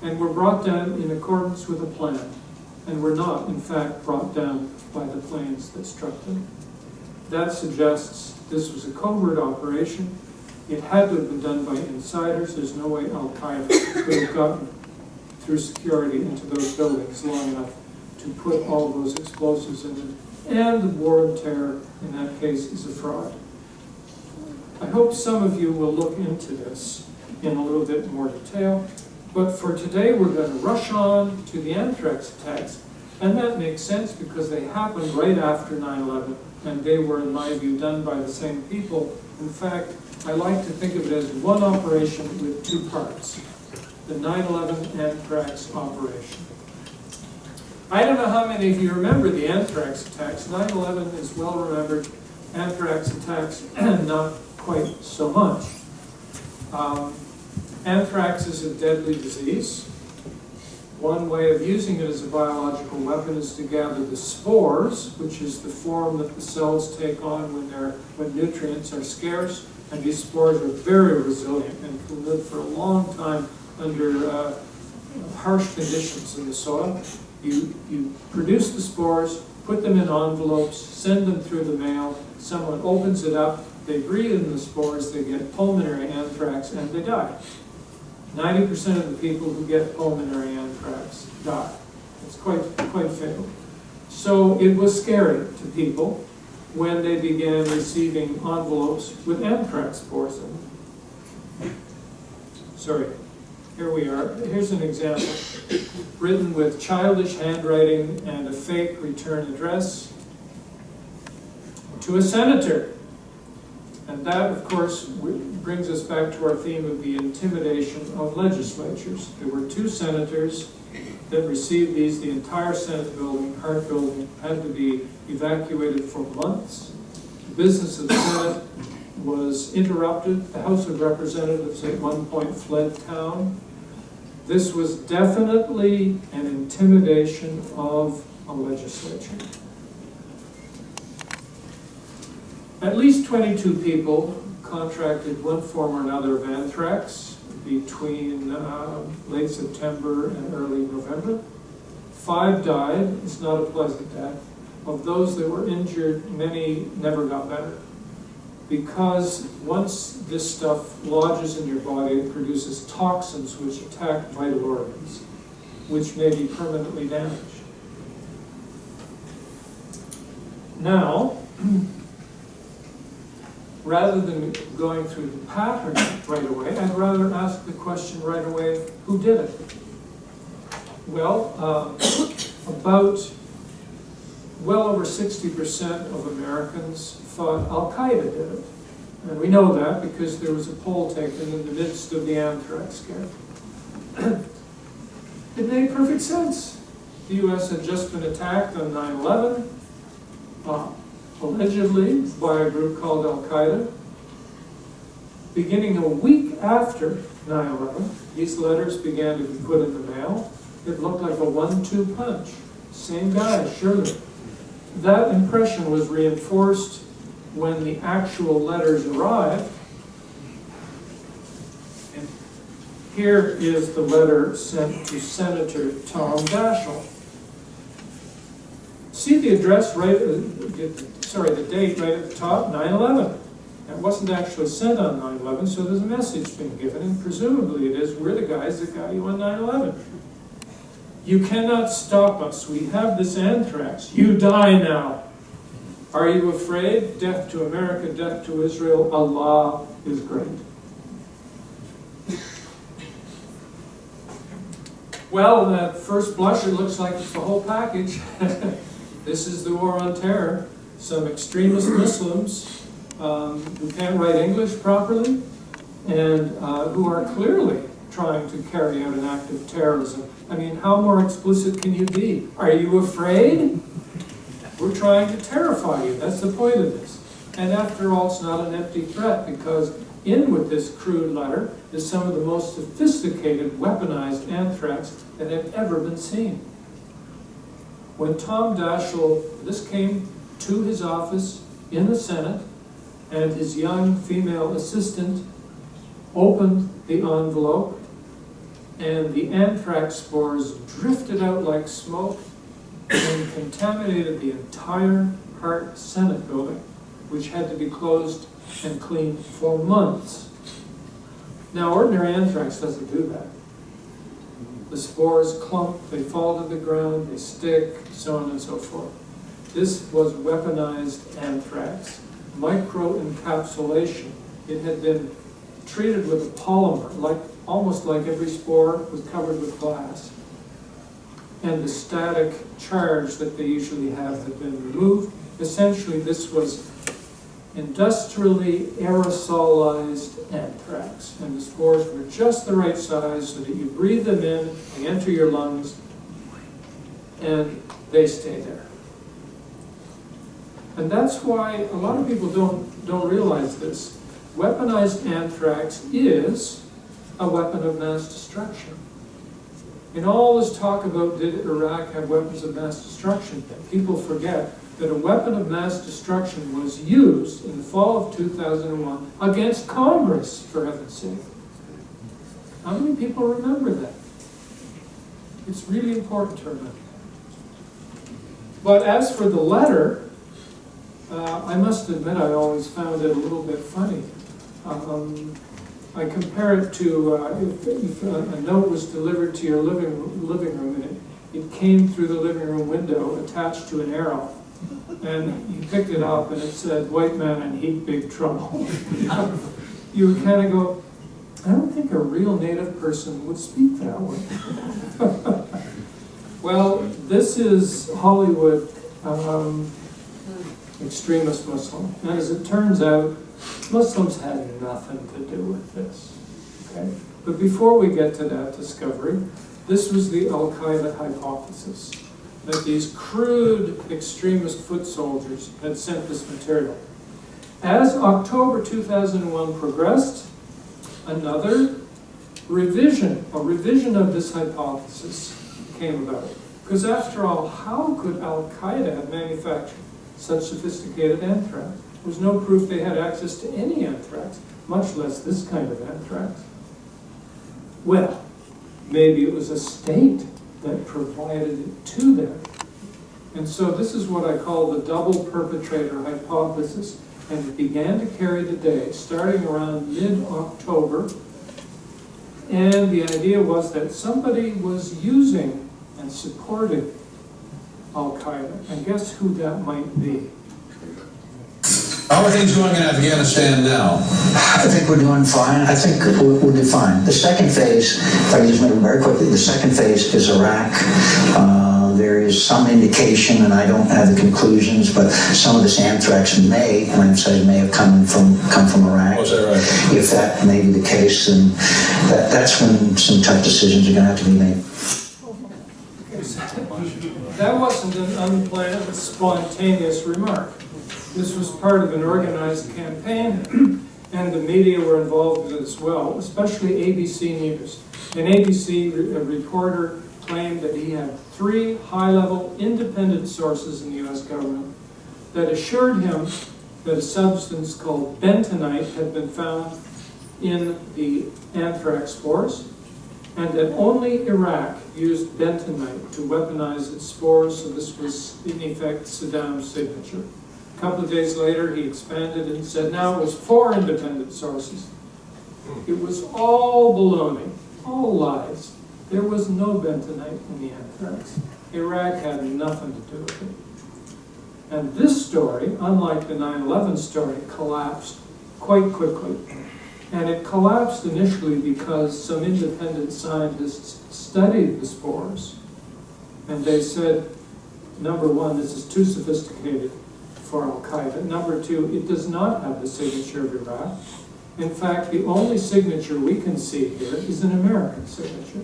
and were brought down in accordance with a plan, and were not, in fact, brought down by the planes that struck them. That suggests this was a covert operation. It had to have been done by insiders. There's no way Al-Qaeda could have gotten through security into those buildings long enough to put all those explosives in them. And the war on terror, in that case, is a fraud. I hope some of you will look into this in a little bit more detail. But for today, we're going to rush on to the anthrax attacks. And that makes sense because they happened right after 9/11, and they were, in my view, done by the same people. In fact, I like to think of it as one operation with two parts, the 9/11 anthrax operation. I don't know how many of you remember the anthrax attacks. 9/11 is well remembered. Anthrax attacks, not quite so much. Anthrax is a deadly disease. One way of using it as a biological weapon is to gather the spores, which is the form that the cells take on when nutrients are scarce. And these spores are very resilient and can live for a long time under harsh conditions in the soil. You produce the spores, put them in envelopes, send them through the mail. Someone opens it up, they breathe in the spores, they get pulmonary anthrax, and they die. 90% of the people who get pulmonary anthrax die. It's quite fatal. So it was scary to people when they began receiving envelopes with anthrax spores in them. Sorry, here we are. Here's an example, written with childish handwriting and a fake return address to a senator. And that, of course, brings us back to our theme of the intimidation of legislatures. There were two senators that received these. The entire Senate building, Hart building, had to be evacuated for months. The business of the Senate was interrupted. The House of Representatives at one point fled town. This was definitely an intimidation of a legislature. At least 22 people contracted one form or another of anthrax between late September and early November. 5 died. It's not a pleasant death. Of those that were injured, many never got better. Because once this stuff lodges in your body, it produces toxins which attack vital organs, which may be permanently damaged. Now, rather than going through the pattern right away, I'd rather ask the question right away, who did it? Well, about well over 60% of Americans thought Al-Qaeda did it. And we know that because there was a poll taken in the midst of the anthrax scare. It made perfect sense. The U.S. had just been attacked on 9/11, allegedly by a group called Al-Qaeda. Beginning a week after 9/11, these letters began to be put in the mail. It looked like a 1-2 punch. Same guy, surely. That impression was reinforced when the actual letters arrived. And here is the letter sent to Senator Tom Daschle. See the address right, the date right at the top, 9/11. It wasn't actually sent on 9/11, so there's a message being given, and presumably it is, we're the guys that got you on 9/11. You cannot stop us. We have this anthrax. You die now. Are you afraid? Death to America, death to Israel. Allah is great. Well, at first blush, it looks like it's the whole package. This is the war on terror. Some extremist Muslims who can't write English properly and who are clearly trying to carry out an act of terrorism. I mean, how more explicit can you be? Are you afraid? We're trying to terrify you. That's the point of this. And after all, it's not an empty threat, because in with this crude letter is some of the most sophisticated, weaponized anthrax that have ever been seen. When Tom Daschle, this came to his office in the Senate, and his young female assistant opened the envelope, and the anthrax spores drifted out like smoke and contaminated the entire Hart Senate building, which had to be closed and cleaned for months. Now, ordinary anthrax doesn't do that. The spores clump, they fall to the ground, they stick, so on and so forth. This was weaponized anthrax, microencapsulation. It had been treated with a polymer, almost like every spore was covered with glass. And the static charge that they usually have had been removed. Essentially, this was industrially aerosolized anthrax, and the spores were just the right size so that you breathe them in, they enter your lungs, and they stay there. And that's why a lot of people don't realize this. Weaponized anthrax is a weapon of mass destruction. In all this talk about did Iraq have weapons of mass destruction, people forget that a weapon of mass destruction was used in the fall of 2001 against Congress, for heaven's sake. How many people remember that? It's really important to remember. But as for the letter, I must admit I always found it a little bit funny. I compare it to if a note was delivered to your living room and it came through the living room window attached to an arrow, and you picked it up and it said, "White man in heat, big trouble." You would kind of go, I don't think a real native person would speak that way. Well, this is Hollywood extremist Muslim. And as it turns out, Muslims had nothing to do with this. Okay? But before we get to that discovery, this was the Al-Qaeda hypothesis, that these crude extremist foot soldiers had sent this material. As October 2001 progressed, another revision of this hypothesis came about. Because after all, how could Al-Qaeda have manufactured such sophisticated anthrax? There was no proof they had access to any anthrax, much less this kind of anthrax. Well, maybe it was a state that provided it to them. And so this is what I call the double perpetrator hypothesis. And it began to carry the day, starting around mid-October. And the idea was that somebody was using and supporting Al-Qaeda. And guess who that might be? How are things going in Afghanistan now? I think we're doing fine. I think we'll do fine. The second phase, if I can just make it very quickly, the second phase is Iraq. There is some indication, and I don't have the conclusions, but some of this anthrax may, and I'm saying may have come from Iraq. Oh, is that right? If that may be the case, then that's when some tough decisions are going to have to be made. That wasn't an unplanned, spontaneous remark. This was part of an organized campaign, and the media were involved with it as well, especially ABC News. An ABC reporter claimed that he had 3 high-level independent sources in the U.S. government that assured him that a substance called bentonite had been found in the anthrax spores, and that only Iraq used bentonite to weaponize its spores, so this was, in effect, Saddam's signature. A couple of days later, he expanded and said now it was 4 independent sources. It was all baloney, all lies. There was no bentonite in the anthrax. Iraq had nothing to do with it. And this story, unlike the 9/11 story, collapsed quite quickly. And it collapsed initially because some independent scientists studied the spores. And they said, number one, this is too sophisticated for Al-Qaeda. Number two, it does not have the signature of Iraq. In fact, the only signature we can see here is an American signature.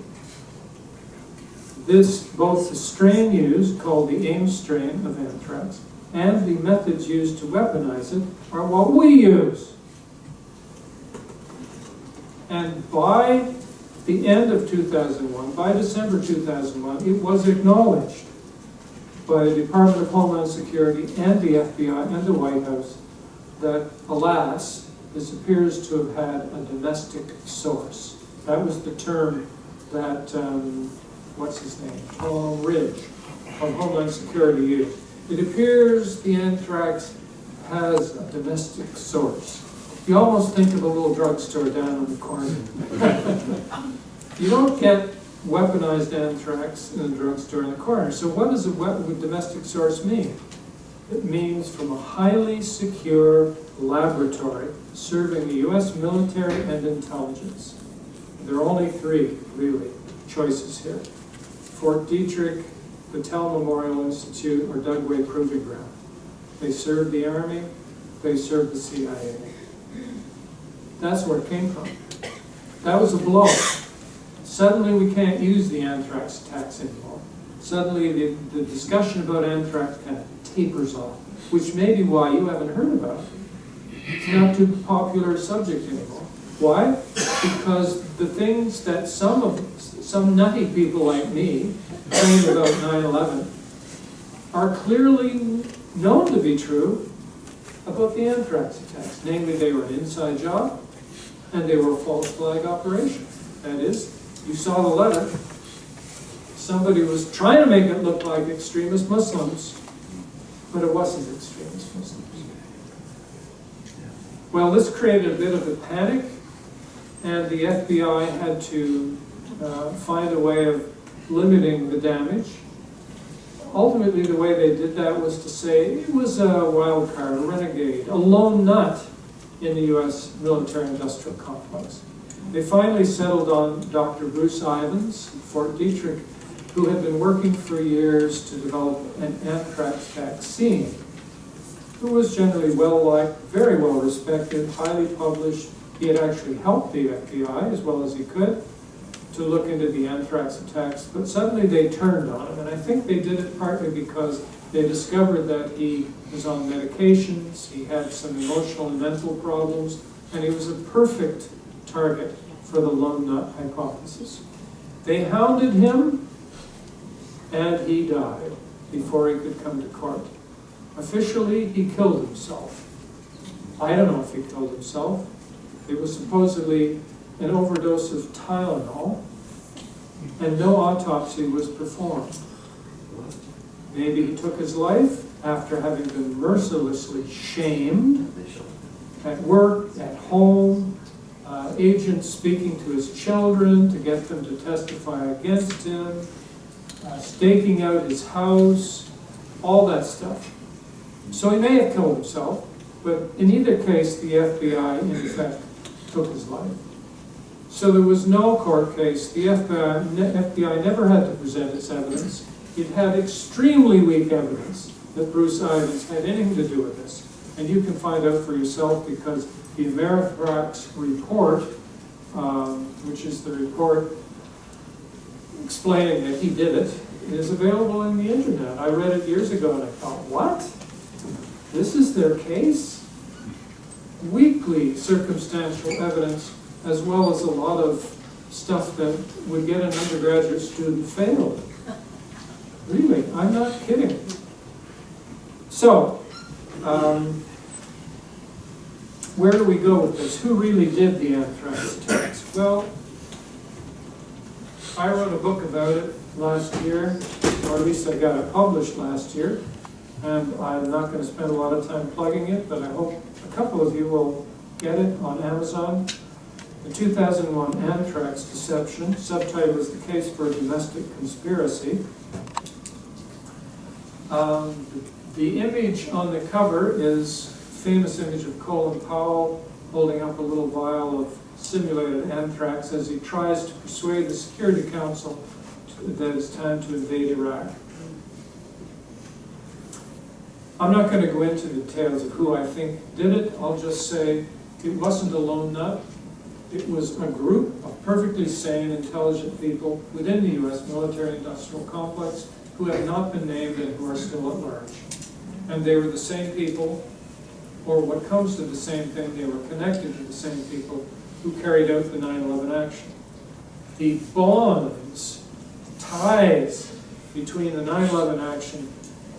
Both the strain used, called the Ames strain of anthrax, and the methods used to weaponize it are what we use. And by the end of 2001, by December 2001, it was acknowledged by the Department of Homeland Security and the FBI and the White House that, alas, this appears to have had a domestic source. That was the term that, what's his name, Tom Ridge of Homeland Security used. It appears the anthrax has a domestic source. You almost think of a little drugstore down on the corner. You don't get weaponized anthrax in a drugstore in the corner. So what does a domestic source mean? It means from a highly secure laboratory serving the U.S. military and intelligence. There are only three, really, choices here. Fort Detrick, Battelle Memorial Institute, or Dugway Proving Ground. They served the Army, they served the CIA. That's where it came from. That was a blow. Suddenly we can't use the anthrax attacks anymore. Suddenly the discussion about anthrax kind of tapers off, which may be why you haven't heard about it. It's not too popular a subject anymore. Why? Because the things that some nutty people like me claim about 9/11 are clearly known to be true about the anthrax attacks. Namely, they were an inside job and they were a false flag operation. That is, you saw the letter. Somebody was trying to make it look like extremist Muslims, but it wasn't extremist Muslims. Well, this created a bit of a panic, and the FBI had to find a way of limiting the damage. Ultimately, the way they did that was to say it was a wild card, a renegade, a lone nut in the U.S. military-industrial complex. They finally settled on Dr. Bruce Ivins, Fort Detrick, who had been working for years to develop an anthrax vaccine, who was generally well-liked, very well-respected, highly published. He had actually helped the FBI as well as he could to look into the anthrax attacks, but suddenly they turned on him, and I think they did it partly because they discovered that he was on medications, he had some emotional and mental problems, and he was a perfect target for the lone nut hypothesis. They hounded him, and he died before he could come to court. Officially, he killed himself. I don't know if he killed himself. It was supposedly an overdose of Tylenol, and no autopsy was performed. Maybe he took his life after having been mercilessly shamed at work, at home, agents speaking to his children to get them to testify against him, staking out his house, all that stuff. So he may have killed himself, but in either case, the FBI, in effect, took his life. So there was no court case. The FBI never had to present its evidence. It had extremely weak evidence that Bruce Ivins had anything to do with this. And you can find out for yourself because the Amerithrax report, which is the report explaining that he did it, is available on the internet. I read it years ago and I thought, what? This is their case? Weakly circumstantial evidence, as well as a lot of stuff that would get an undergraduate student failed. Really, I'm not kidding. So, where do we go with this? Who really did the anthrax attacks? Well, I wrote a book about it last year, or at least I got it published last year, and I'm not going to spend a lot of time plugging it, but I hope a couple of you will get it on Amazon. The 2001 Anthrax Deception, subtitle is The Case for a Domestic Conspiracy. The image on the cover is a famous image of Colin Powell holding up a little vial of simulated anthrax as he tries to persuade the Security Council that it's time to invade Iraq. I'm not going to go into details of who I think did it. I'll just say It wasn't a lone nut. It was a group of perfectly sane, intelligent people within the U.S. military-industrial complex who have not been named and who are still at large. And they were the same people, or what comes to the same thing, they were connected to the same people who carried out the 9/11 action. The bonds, ties between the 9/11 action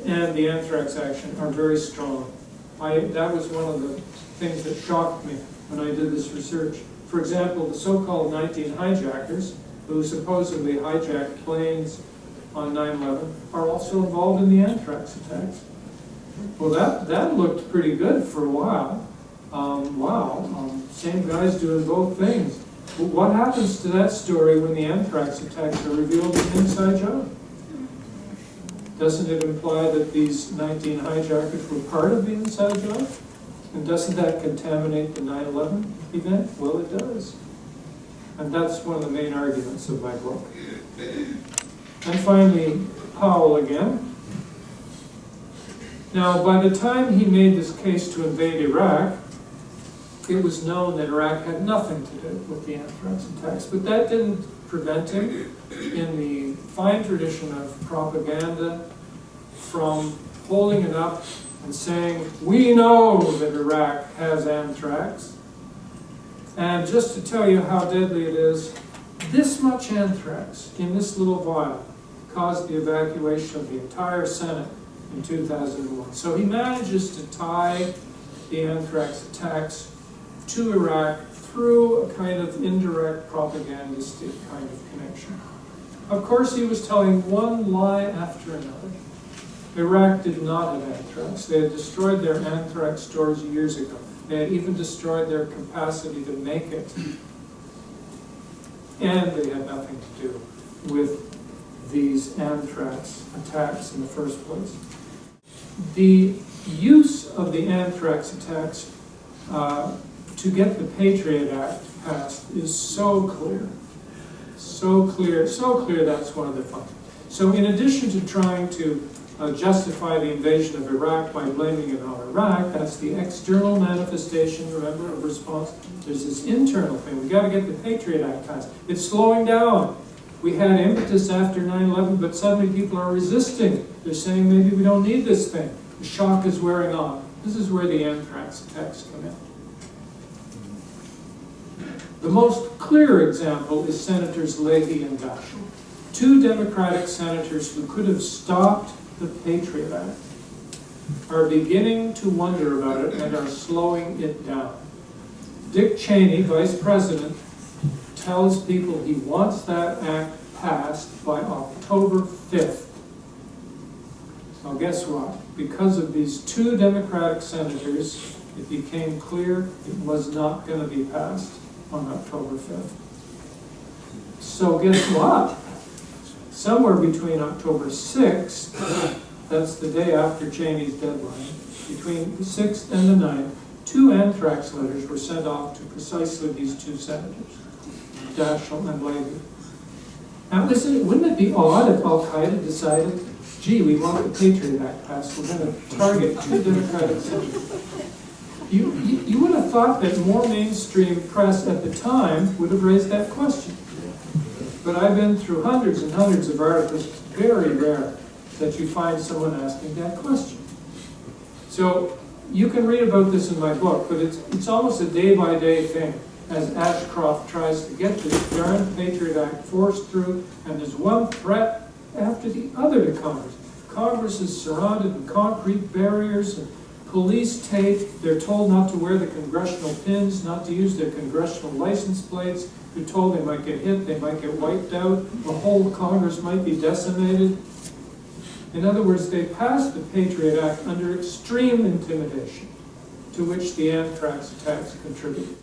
and the anthrax action are very strong. That was one of the things that shocked me when I did this research. For example, the so-called 19 hijackers, who supposedly hijacked planes on 9/11, are also involved in the anthrax attacks. Well, that looked pretty good for a while. Same guys doing both things. But what happens to that story when the anthrax attacks are revealed as an inside job? Doesn't it imply that these 19 hijackers were part of the inside job? And doesn't that contaminate the 9/11 event? Well, it does. And that's one of the main arguments of my book. And finally, Powell again. Now, by the time he made this case to invade Iraq, it was known that Iraq had nothing to do with the anthrax attacks, but that didn't prevent him, in the fine tradition of propaganda, from holding it up and saying, we know that Iraq has anthrax. And just to tell you how deadly it is, this much anthrax in this little vial caused the evacuation of the entire Senate in 2001. So he manages to tie the anthrax attacks to Iraq through a kind of indirect propagandistic kind of connection. Of course, he was telling one lie after another. Iraq did not have anthrax. They had destroyed their anthrax stores years ago. They had even destroyed their capacity to make it. And they had nothing to do with these anthrax attacks in the first place. The use of the anthrax attacks to get the Patriot Act passed is so clear. So clear that's one of the fun. So in addition to trying to justify the invasion of Iraq by blaming it on Iraq, that's the external manifestation, remember, of response. There's this internal thing. We've got to get the Patriot Act passed. It's slowing down. We had impetus after 9/11, but suddenly people are resisting. They're saying maybe we don't need this thing. The shock is wearing off. This is where the anthrax attacks come in. The most clear example is Senators Leahy and Daschle, two Democratic senators who could have stopped the Patriot Act, are beginning to wonder about it and are slowing it down. Dick Cheney, Vice President, tells people he wants that act passed by October 5th. Now guess what? Because of these two Democratic senators, it became clear it was not going to be passed on October 5th. So guess what? Somewhere between October 6th, that's the day after Cheney's deadline, between the 6th and the 9th, two anthrax letters were sent off to precisely these two senators, Daschle and Leahy. Now listen, wouldn't it be odd if Al-Qaeda decided, gee, we want the Patriot Act passed, we're going to target two Democratic senators? You would have thought that more mainstream press at the time would have raised that question. But I've been through hundreds and hundreds of articles. It's very rare that you find someone asking that question. So you can read about this in my book, but it's almost a day-by-day thing as Ashcroft tries to get this darn Patriot Act forced through, and there's one threat after the other to Congress. Congress is surrounded with concrete barriers and police tape. They're told not to wear the congressional pins, not to use their congressional license plates. They're told they might get hit, they might get wiped out, the whole Congress might be decimated. In other words, they passed the Patriot Act under extreme intimidation, to which the anthrax attacks contributed.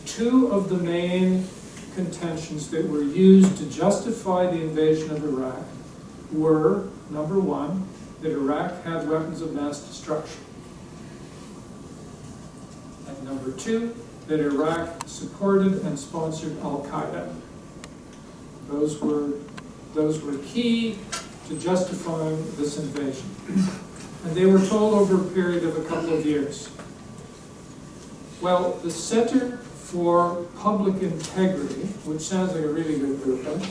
Two of the main contentions that were used to justify the invasion of Iraq were, number one, that Iraq had weapons of mass destruction. And number two, that Iraq supported and sponsored Al-Qaeda. Those were key to justifying this invasion. And they were told over a period of a couple of years. Well, the Center for Public Integrity, which sounds like a really good group, huh?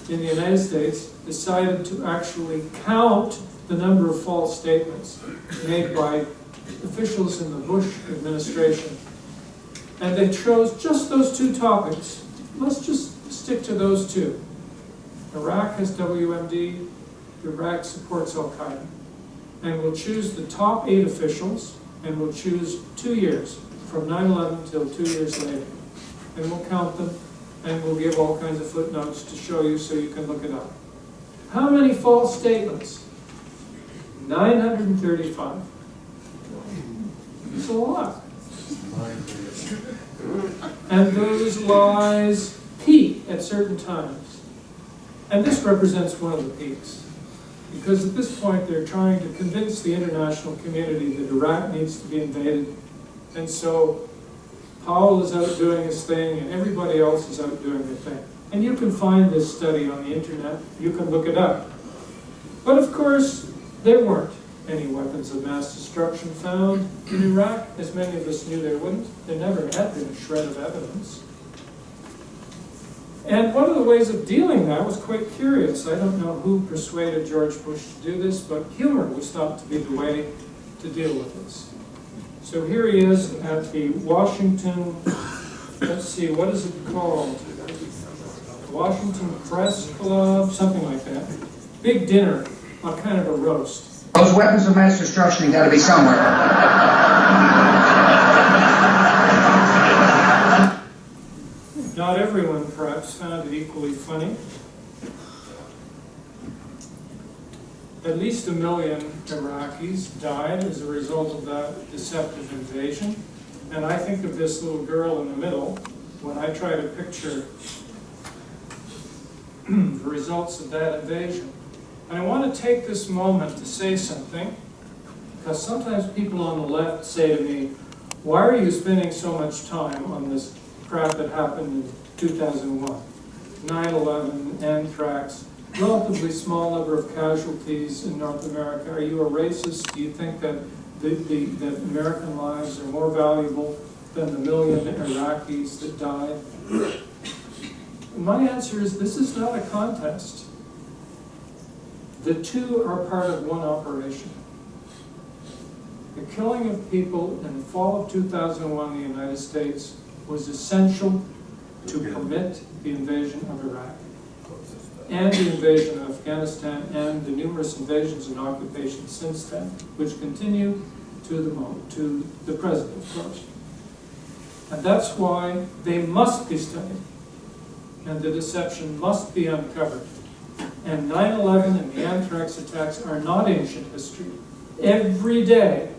In the United States, decided to actually count the number of false statements made by officials in the Bush administration. And they chose just those two topics. Let's just stick to those two. Iraq has WMD, Iraq supports Al-Qaeda. And we'll choose the top 8 officials, and we'll choose 2 years, from 9/11 till 2 years later. And we'll count them, and we'll give all kinds of footnotes to show you so you can look it up. How many false statements? 935. It's a lot. And those lies peak at certain times. And this represents one of the peaks. Because at this point they're trying to convince the international community that Iraq needs to be invaded. And so Powell is out doing his thing and everybody else is out doing their thing. And you can find this study on the internet. You can look it up. But of course, there weren't any weapons of mass destruction found in Iraq, as many of us knew there wouldn't. There never had been a shred of evidence. And one of the ways of dealing with that was quite curious. I don't know who persuaded George Bush to do this, but humor was thought to be the way to deal with this. So here he is at the Washington, let's see, what is it called? Washington Press Club, something like that. Big dinner, a kind of a roast. Those weapons of mass destruction got to be somewhere. Not everyone, perhaps, found it equally funny. At least 1 million Iraqis died as a result of that deceptive invasion. And I think of this little girl in the middle when I try to picture the results of that invasion. And I want to take this moment to say something, because sometimes people on the left say to me, why are you spending so much time on this crap that happened in 2001? 9/11, anthrax, relatively small number of casualties in North America. Are you a racist? Do you think that that American lives are more valuable than the 1 million Iraqis that died? My answer is this is not a contest. The two are part of one operation. The killing of people in the fall of 2001 in the United States was essential to permit the invasion of Iraq and the invasion of Afghanistan and the numerous invasions and occupations since then, which continue to the present, of course. And that's why they must be studied and the deception must be uncovered. And 9/11 and the anthrax attacks are not ancient history. Every day,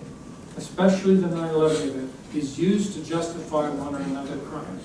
especially the 9/11 event, is used to justify one or another crime.